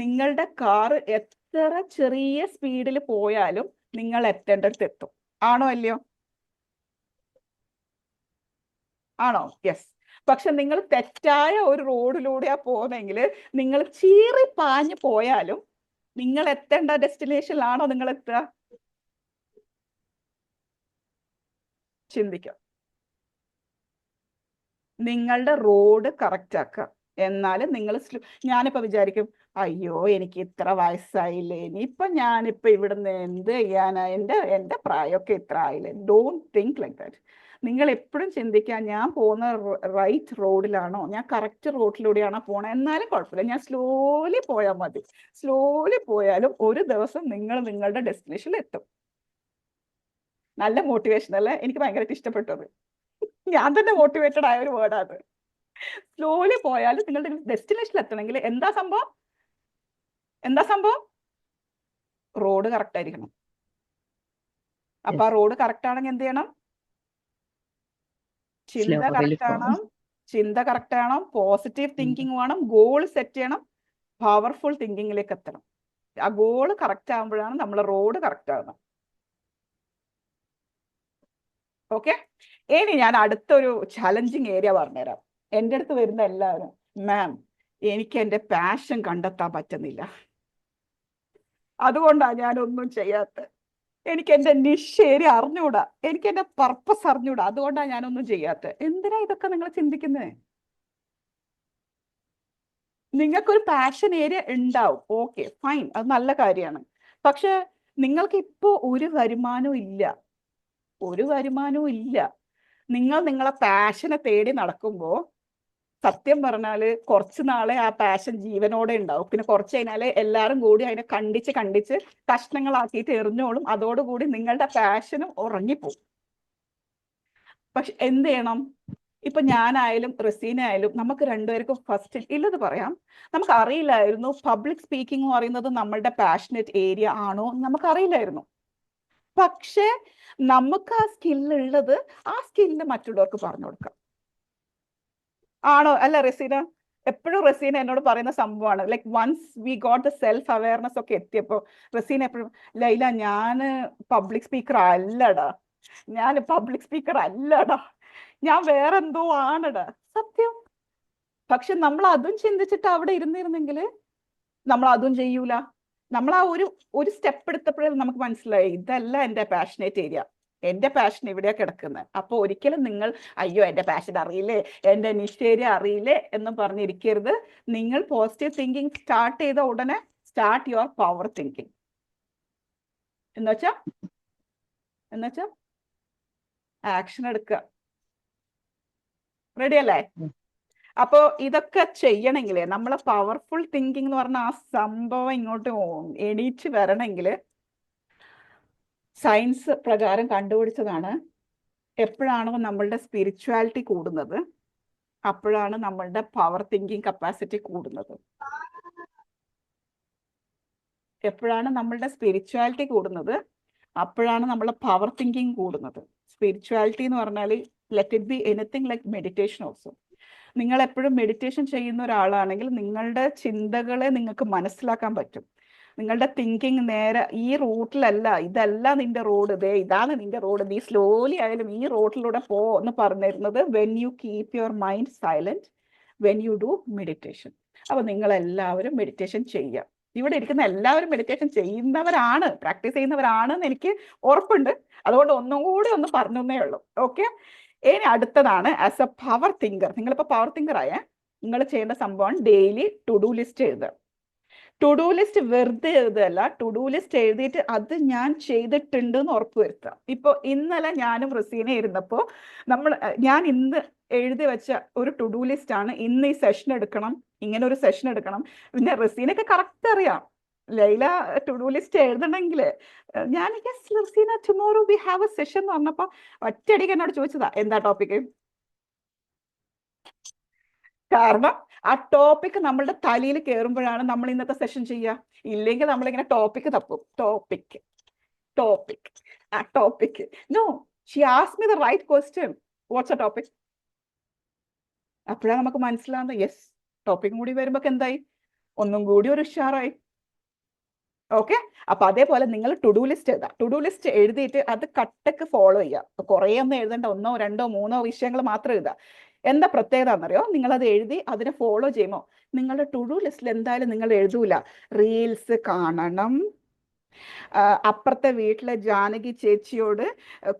നിങ്ങളുടെ കാർ എത്ര ചെറിയ സ്പീഡിൽ പോയാലും നിങ്ങൾ എത്തേണ്ടടുത്ത് എത്തും. ആണോ അല്ലയോ? ആണോ? യെസ്. പക്ഷെ നിങ്ങൾ തെറ്റായ ഒരു റോഡിലൂടെയാ പോകുന്നെങ്കിൽ നിങ്ങൾ ചീറി പാഞ്ഞു പോയാലും നിങ്ങൾ എത്തേണ്ട ഡെസ്റ്റിനേഷനിലാണോ നിങ്ങൾ എത്തുക? ചിന്തിക്കുക. നിങ്ങളുടെ റോഡ് കറക്റ്റ് ആക്കുക. എന്നാലും നിങ്ങൾ ഞാനിപ്പോ വിചാരിക്കും, അയ്യോ എനിക്ക് ഇത്ര വയസ്സായില്ലേ, ഇനിയിപ്പൊ ഞാനിപ്പോ ഇവിടുന്ന് എന്ത് ചെയ്യാനാ, എന്റെ പ്രായമൊക്കെ ഇത്ര ആയില്ലേ. Don't think like that. നിങ്ങൾ എപ്പോഴും ചിന്തിക്കുക, ഞാൻ പോകുന്ന റൈറ്റ് റോഡിലാണോ, ഞാൻ കറക്റ്റ് റോഡിലൂടെയാണോ പോണേ. എന്നാലും കുഴപ്പമില്ല, ഞാൻ സ്ലോലി പോയാൽ മതി. സ്ലോലി പോയാലും ഒരു ദിവസം നിങ്ങൾ നിങ്ങളുടെ ഡെസ്റ്റിനേഷനിൽ എത്തും. നല്ല മോട്ടിവേഷൻ അല്ലേ? എനിക്ക് ഭയങ്കരമായിട്ട് ഇഷ്ടപ്പെട്ടത്. ഞാൻ തന്നെ മോട്ടിവേറ്റഡ് ആയ ഒരു വേർഡാണ്. സ്ലോലി പോയാലും നിങ്ങളുടെ ഡെസ്റ്റിനേഷനിൽ എത്തണമെങ്കിൽ എന്താ സംഭവം? റോഡ് കറക്റ്റ് ആയിരിക്കണം. അപ്പൊ ആ റോഡ് കറക്റ്റ് ആണെങ്കിൽ എന്ത് ചെയ്യണം? ചിന്ത കറക്റ്റ് ആവണം, പോസിറ്റീവ് തിങ്കിങ് വേണം, ഗോൾ സെറ്റ് ചെയ്യണം, പവർഫുൾ തിങ്കിങ്ങിലേക്ക് എത്തണം. ആ ഗോള് കറക്റ്റ് ആകുമ്പോഴാണ് നമ്മളെ റോഡ് കറക്റ്റ് ആകുന്നത്. ഓക്കെ, ഇനി ഞാൻ അടുത്തൊരു ചലഞ്ചിങ് ഏരിയ പറഞ്ഞുതരാം. എൻ്റെ അടുത്ത് വരുന്ന എല്ലാവരും, മാം എനിക്ക് എൻ്റെ പാഷൻ കണ്ടെത്താൻ പറ്റുന്നില്ല, അതുകൊണ്ടാണ് ഞാനൊന്നും ചെയ്യാത്തത്. എനിക്ക് എൻ്റെ നിഷ് ഏരിയ അറിഞ്ഞൂടാ, എനിക്ക് എൻ്റെ പർപ്പസ് അറിഞ്ഞൂടാ, അതുകൊണ്ടാണ് ഞാനൊന്നും ചെയ്യാത്തത്. എന്തിനാ ഇതൊക്കെ നിങ്ങൾ ചിന്തിക്കുന്നത്? നിങ്ങൾക്കൊരു പാഷൻ ഏരിയ ഉണ്ടാവും, ഓക്കെ ഫൈൻ, അത് നല്ല കാര്യമാണ്. പക്ഷെ നിങ്ങൾക്ക് ഇപ്പോൾ ഒരു വരുമാനവും ഇല്ല. നിങ്ങൾ നിങ്ങളെ പാഷനെ തേടി നടക്കുമ്പോൾ സത്യം പറഞ്ഞാൽ കുറച്ച് നാളെ ആ പാഷൻ ജീവനോടെ ഉണ്ടാവും. പിന്നെ കുറച്ച് കഴിഞ്ഞാൽ എല്ലാവരും കൂടി അതിനെ കണ്ടിച്ച് കഷ്ണങ്ങളാക്കിയിട്ട് എറിഞ്ഞോളും. അതോടുകൂടി നിങ്ങളുടെ പാഷനും ഉറങ്ങിപ്പോവും. പക്ഷെ എന്ത് ചെയ്യണം? ഇപ്പൊ ഞാനായാലും റസീനായാലും നമുക്ക് രണ്ടുപേർക്കും ഫസ്റ്റ് ഇല്ലത് പറയാം, നമുക്ക് അറിയില്ലായിരുന്നു പബ്ലിക് സ്പീക്കിംഗ് എന്ന് പറയുന്നത് നമ്മളുടെ പാഷനറ്റ് ഏരിയ ആണോ നമുക്കറിയില്ലായിരുന്നു. പക്ഷെ നമുക്ക് ആ സ്കില്ലുള്ളത്, ആ സ്കില്ല് മറ്റുള്ളവർക്ക് പറഞ്ഞു കൊടുക്കാം. ആണോ അല്ല റസീന? എപ്പോഴും റസീന എന്നോട് പറയുന്ന സംഭവമാണ്. Like once we got the self awareness ഒക്കെ എത്തിയപ്പോൾ റസീന എപ്പോഴും, ലൈല ഞാൻ പബ്ലിക് സ്പീക്കർ അല്ലടാ, ഞാൻ പബ്ലിക് സ്പീക്കർ അല്ലടാ, ഞാൻ വേറെന്തോ ആണടാ. സത്യം. പക്ഷെ നമ്മൾ അതും ചിന്തിച്ചിട്ട് അവിടെ ഇരുന്നിരുന്നെങ്കിൽ നമ്മൾ അതും ചെയ്യൂല. നമ്മൾ ആ ഒരു സ്റ്റെപ്പ് എടുത്തപ്പോഴേ നമുക്ക് മനസ്സിലായി ഇതല്ല എൻ്റെ പാഷനേറ്റ് ഏരിയ, എൻ്റെ പാഷൻ ഇവിടെയാ കിടക്കുന്നത്. അപ്പോൾ ഒരിക്കലും നിങ്ങൾ അയ്യോ എൻ്റെ പാഷൻ അറിയില്ലേ, എൻ്റെ നിഷ് ഏരിയ അറിയില്ലേ എന്ന് പറഞ്ഞിരിക്കരുത്. നിങ്ങൾ പോസിറ്റീവ് തിങ്കിങ് സ്റ്റാർട്ട് ചെയ്ത ഉടനെ സ്റ്റാർട്ട് യുവർ പവർ തിങ്കിങ്. എന്നുവെച്ചാ ആക്ഷൻ എടുക്കുക. റെഡി അല്ലേ? അപ്പോ ഇതൊക്കെ ചെയ്യണമെങ്കിൽ നമ്മളെ പവർഫുൾ തിങ്കിങ് എന്ന് പറഞ്ഞ ആ സംഭവം ഇങ്ങോട്ട് എണീറ്റ് വരണമെങ്കിൽ സയൻസ് പ്രകാരം കണ്ടുപിടിച്ചതാണ്. എപ്പോഴാണോ നമ്മളുടെ സ്പിരിച്വാലിറ്റി കൂടുന്നത് അപ്പോഴാണ് നമ്മളുടെ പവർ തിങ്കിങ് കപ്പാസിറ്റി കൂടുന്നത്. എപ്പോഴാണ് നമ്മളുടെ സ്പിരിച്വാലിറ്റി കൂടുന്നത് അപ്പോഴാണ് നമ്മളെ പവർ തിങ്കിങ് കൂടുന്നത്. സ്പിരിച്വാലിറ്റി എന്ന് പറഞ്ഞാൽ let it be anything like meditation also. നിങ്ങൾ എപ്പോഴും മെഡിറ്റേഷൻ ചെയ്യുന്ന ഒരാളാണെങ്കിൽ നിങ്ങളുടെ ചിന്തകളെ നിങ്ങൾക്ക് മനസ്സിലാക്കാൻ പറ്റും. നിങ്ങളുടെ തിങ്കിങ് നേരെ ഈ റൂട്ടിലല്ല, ഇതല്ല നിന്റെ റോഡ്, ഇതാണ് നിന്റെ റോഡ്, നീ സ്ലോലി ആയാലും ഈ റോഡിലൂടെ പോ എന്ന് പറഞ്ഞിരുന്നത് when you keep your mind silent, when you do meditation. അപ്പൊ നിങ്ങളെല്ലാവരും മെഡിറ്റേഷൻ ചെയ്യുക. ഇവിടെ ഇരിക്കുന്ന എല്ലാവരും മെഡിറ്റേഷൻ ചെയ്യുന്നവരാണ്, പ്രാക്ടീസ് ചെയ്യുന്നവരാണ് എന്ന് എനിക്ക് ഉറപ്പുണ്ട്. അതുകൊണ്ട് ഒന്നും കൂടി ഒന്ന് പറഞ്ഞേ ഉള്ളൂ. ഓക്കെ, ഇനി അടുത്തതാണ് ആസ് എ പവർ തിങ്കർ. നിങ്ങളിപ്പോൾ പവർ തിങ്കർ ആയേ, നിങ്ങൾ ചെയ്യേണ്ട സംഭവം ഡെയിലി ടു ഡു ലിസ്റ്റ് എഴുതുക. ടു ഡു ലിസ്റ്റ് വെറുതെ എഴുതുകയല്ല, ടു ഡു ലിസ്റ്റ് എഴുതിയിട്ട് അത് ഞാൻ ചെയ്തിട്ടുണ്ട് എന്ന് ഉറപ്പ് വരുത്തുക. ഇപ്പോൾ ഇന്നലെ ഞാനും റസീനെ ഇരുന്നപ്പോൾ ഞാൻ ഇന്ന് എഴുതി വെച്ച ഒരു ടു ഡു ലിസ്റ്റ് ആണ്, ഇന്ന് ഈ സെഷൻ എടുക്കണം, ഇങ്ങനെ ഒരു സെഷൻ എടുക്കണം. പിന്നെ റസീനൊക്കെ കറക്റ്റ് അറിയാം ലൈല ടു ഡു ലിസ്റ്റ് എഴുതണമെങ്കിൽ. ഞാൻ Raseena tomorrow we have a session എന്ന് പറഞ്ഞപ്പോൾ ഒറ്റയടിക്ക് എന്നോട് ചോദിച്ചതാ എന്താ ടോപ്പിക്ക്. കാരണം ആ ടോപ്പിക് നമ്മളുടെ തലയിൽ കയറുമ്പോഴാണ് നമ്മൾ ഇന്നത്തെ സെഷൻ ചെയ്യുക. ഇല്ലെങ്കിൽ നമ്മളിങ്ങനെ ടോപ്പിക് തപ്പും. Topic no, she asked me the right question, what's a topic. അപ്പോഴാണ് നമുക്ക് മനസ്സിലാവുന്നത് യെസ്, ടോപ്പിക്കും കൂടി വരുമ്പോൾ എന്തായി, ഒന്നും കൂടി ഒരു ഉഷാറായി. ഓക്കെ, അപ്പൊ അതേപോലെ നിങ്ങൾ ടു ഡു ലിസ്റ്റ് എഴുതാം. ടു ഡു ലിസ്റ്റ് എഴുതിയിട്ട് അത് കട്ടക്ക് ഫോളോ ചെയ്യുക. കുറേ ഒന്നും എഴുതേണ്ട, 1, 2, 3 വിഷയങ്ങൾ മാത്രം എഴുതുക. എന്താ പ്രത്യേകത എന്നറിയോ? നിങ്ങളത് എഴുതി അതിനെ ഫോളോ ചെയ്യുമ്പോൾ നിങ്ങളുടെ ടു ഡു ലിസ്റ്റിൽ എന്തായാലും നിങ്ങൾ എഴുതൂല റീൽസ് കാണണം, അപ്പുറത്തെ വീട്ടിലെ ജാനകി ചേച്ചിയോട്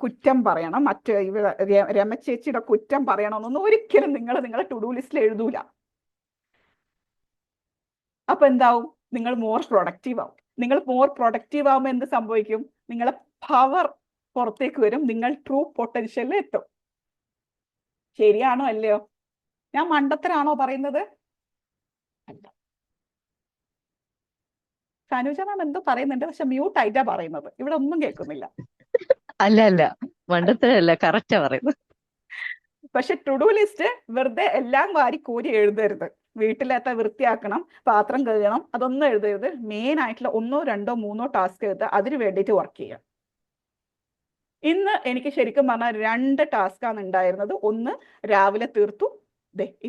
കുറ്റം പറയണം, മറ്റേ രമ ചേച്ചിയുടെ കുറ്റം പറയണമെന്നൊന്നും ഒരിക്കലും നിങ്ങളുടെ ടു ഡു ലിസ്റ്റിൽ എഴുതൂല. അപ്പൊ എന്താവും? നിങ്ങൾ മോർ പ്രൊഡക്റ്റീവ് ആവും. നിങ്ങൾ മോർ പ്രൊഡക്റ്റീവ് ആവുമ്പോൾ എന്ത് സംഭവിക്കും? നിങ്ങളെ പവർ പുറത്തേക്ക് വരും, നിങ്ങൾ ട്രൂ പൊട്ടൻഷ്യലിൽ എത്തും. ശരിയാണോ അല്ലയോ? ഞാൻ മണ്ടത്തരാണോ പറയുന്നത്? അല്ല. സനുജ മാം എന്തോ പറയുന്നുണ്ട്, പക്ഷെ മ്യൂട്ട് ആയിട്ടാ പറയുന്നത്, ഇവിടെ ഒന്നും കേൾക്കുന്നില്ല. അല്ല മണ്ടത്തരല്ല, കറക്റ്റാ പറയുന്നത്. പക്ഷെ ടു ഡു ലിസ്റ്റ് വെറുതെ എല്ലാം വാരി കോരി എഴുതരുത്. വീട്ടിലെത്ത വൃത്തിയാക്കണം, പാത്രം കഴുകണം, അതൊന്നും എഴുതരുത്. മെയിൻ ആയിട്ടുള്ള 1, 2, 3 ടാസ്ക് എഴുതുക, അതിന് വേണ്ടിയിട്ട് വർക്ക് ചെയ്യുക. ഇന്ന് എനിക്ക് ശരിക്കും പറഞ്ഞാൽ 2 ടാസ്കാണ് ഉണ്ടായിരുന്നത്. ഒന്ന് രാവിലെ തീർത്തു,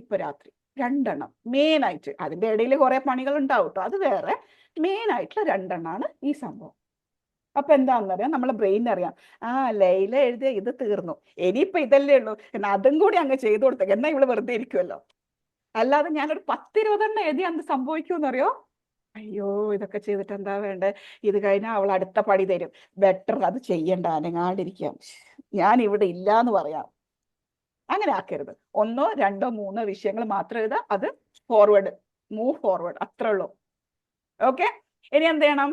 ഇപ്പൊ രാത്രി 2 എണ്ണം മെയിൻ ആയിട്ട്. അതിന്റെ ഇടയിൽ കുറെ പണികൾ ഉണ്ടാവും കേട്ടോ, അത് വേറെ. മെയിൻ ആയിട്ടുള്ള 2 എണ്ണമാണ് ഈ സംഭവം. അപ്പൊ എന്താണെന്നറിയാം, നമ്മളെ ബ്രെയിൻ അറിയാം, ലൈല എഴുതിയ ഇത് തീർന്നു, ഇനിയിപ്പൊ ഇതല്ലേ ഉള്ളൂ, എന്നാ അതും കൂടി അങ്ങ് ചെയ്തു കൊടുത്തേക്ക്, എന്നാ ഇവള് വെറുതെ ഇരിക്കുമല്ലോ. അല്ലാതെ ഞാനൊരു 10-20 എണ്ണം എഴുതി എന്ത് സംഭവിക്കുമെന്നറിയോ? അയ്യോ ഇതൊക്കെ ചെയ്തിട്ട് എന്താ വേണ്ടേ, ഇത് കഴിഞ്ഞാൽ അവൾ അടുത്ത പണി തരും, ബെറ്റർ അത് ചെയ്യണ്ട, അനങ്ങാണ്ടിരിക്കാം, ഞാൻ ഇവിടെ ഇല്ല എന്ന് പറയാം. അങ്ങനെ ആക്കരുത്. 1, 2, 3 വിഷയങ്ങൾ മാത്രം എഴുതുക, അത് ഫോർവേഡ്, മൂവ് ഫോർവേഡ്, അത്രേ ഉള്ളൂ. ഓക്കെ, ഇനി എന്ത് ചെയ്യണം?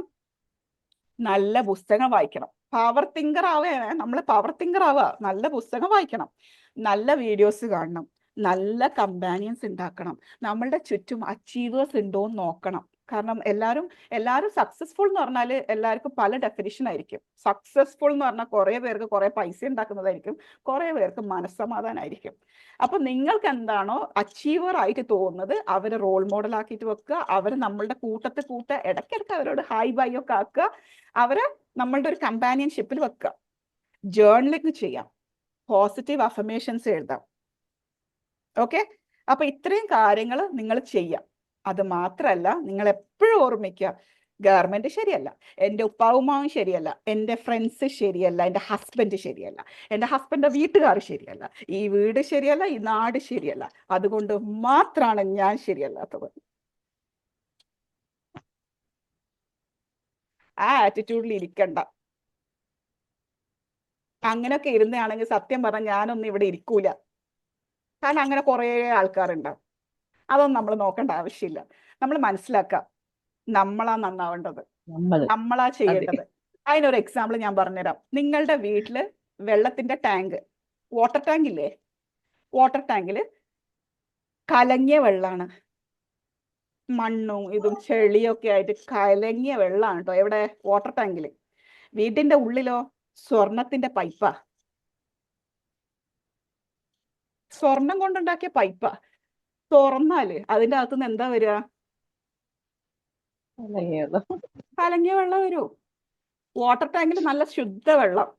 നല്ല പുസ്തകം വായിക്കണം. പവർ തിങ്കർ ആവേ, നമ്മൾ പവർ തിങ്കർ ആവുക, നല്ല പുസ്തകം വായിക്കണം, നല്ല വീഡിയോസ് കാണണം, നല്ല കമ്പാനിയൻസ് ഉണ്ടാക്കണം, നമ്മളുടെ ചുറ്റും അച്ചീവേഴ്സ് ഉണ്ടോ എന്ന് നോക്കണം. കാരണം എല്ലാവരും സക്സസ്ഫുൾ എന്ന് പറഞ്ഞാൽ എല്ലാവർക്കും പല ഡെഫിനിഷൻ ആയിരിക്കും. സക്സസ്ഫുൾ എന്ന് പറഞ്ഞാൽ കുറേ പേർക്ക് കുറേ പൈസ ഉണ്ടാക്കുന്നതായിരിക്കും, കുറേ പേർക്ക് മനസ്സമാധാനമായിരിക്കും. അപ്പൊ നിങ്ങൾക്ക് എന്താണോ അച്ചീവർ ആയിട്ട് തോന്നുന്നത് അവരെ റോൾ മോഡൽ ആക്കിയിട്ട് വെക്കുക, അവരെ നമ്മളുടെ കൂട്ടത്തിൽ ഇടയ്ക്കിടയ്ക്ക് അവരോട് ഹായ് ബൈ ഒക്കെ ആക്കുക, അവരെ നമ്മളുടെ ഒരു കമ്പാനിയൻഷിപ്പിൽ വെക്കുക. ജേർണലിംഗ് ചെയ്യാം, പോസിറ്റീവ് അഫർമേഷൻസ് എഴുതാം. ഓക്കെ, അപ്പൊ ഇത്രയും കാര്യങ്ങൾ നിങ്ങൾ ചെയ്യാം. അത് മാത്രമല്ല, നിങ്ങൾ എപ്പോഴും ഓർമ്മിക്കുക, ഗവൺമെന്റ് ശരിയല്ല, എൻ്റെ ഉപ്പാവുമാവും ശരിയല്ല, എൻ്റെ ഫ്രണ്ട്സ് ശരിയല്ല, എൻ്റെ ഹസ്ബൻഡ് ശരിയല്ല, എൻ്റെ ഹസ്ബൻഡിന്റെ വീട്ടുകാർ ശരിയല്ല, ഈ വീട് ശരിയല്ല, ഈ നാട് ശരിയല്ല, അതുകൊണ്ട് മാത്രമാണ് ഞാൻ ശരിയല്ലാത്തത്. ആ ആറ്റിറ്റ്യൂഡിൽ ഇരിക്കണ്ട. അങ്ങനെയൊക്കെ ഇരുന്നാണെങ്കിൽ സത്യം പറഞ്ഞാൽ ഞാനൊന്നും ഇവിടെ ഇരിക്കൂല. കാരണം അങ്ങനെ കുറേ ആൾക്കാരുണ്ടാവും. അതൊന്നും നമ്മൾ നോക്കേണ്ട ആവശ്യമില്ല. നമ്മൾ മനസ്സിലാക്കുക, നമ്മളാ നന്നാവേണ്ടത്, നമ്മള് നമ്മളാ അതെ ചെയ്യേണ്ടത്. അതിനൊരു എക്സാമ്പിൾ ഞാൻ പറഞ്ഞുതരാം. നിങ്ങളുടെ വീട്ടില് വെള്ളത്തിന്റെ ടാങ്ക്, വാട്ടർ ടാങ്ക് ഇല്ലേ, വാട്ടർ ടാങ്കില് കലങ്ങിയ വെള്ളമാണ്, മണ്ണും ഇതും ചെളിയൊക്കെ ആയിട്ട് കലങ്ങിയ വെള്ളമാണ് കേട്ടോ എവിടെ, വാട്ടർ ടാങ്കില്. വീടിന്റെ ഉള്ളിലോ സ്വർണത്തിന്റെ പൈപ്പാ, സ്വർണം കൊണ്ടുണ്ടാക്കിയ പൈപ്പാ. തുറന്നാല് അതിന്റെ അകത്തുനിന്ന് എന്താ വരിക? കലങ്ങിയത്. കലങ്ങിയ വെള്ളം വരൂ. വാട്ടർ ടാങ്കിൽ നല്ല ശുദ്ധ വെള്ളം,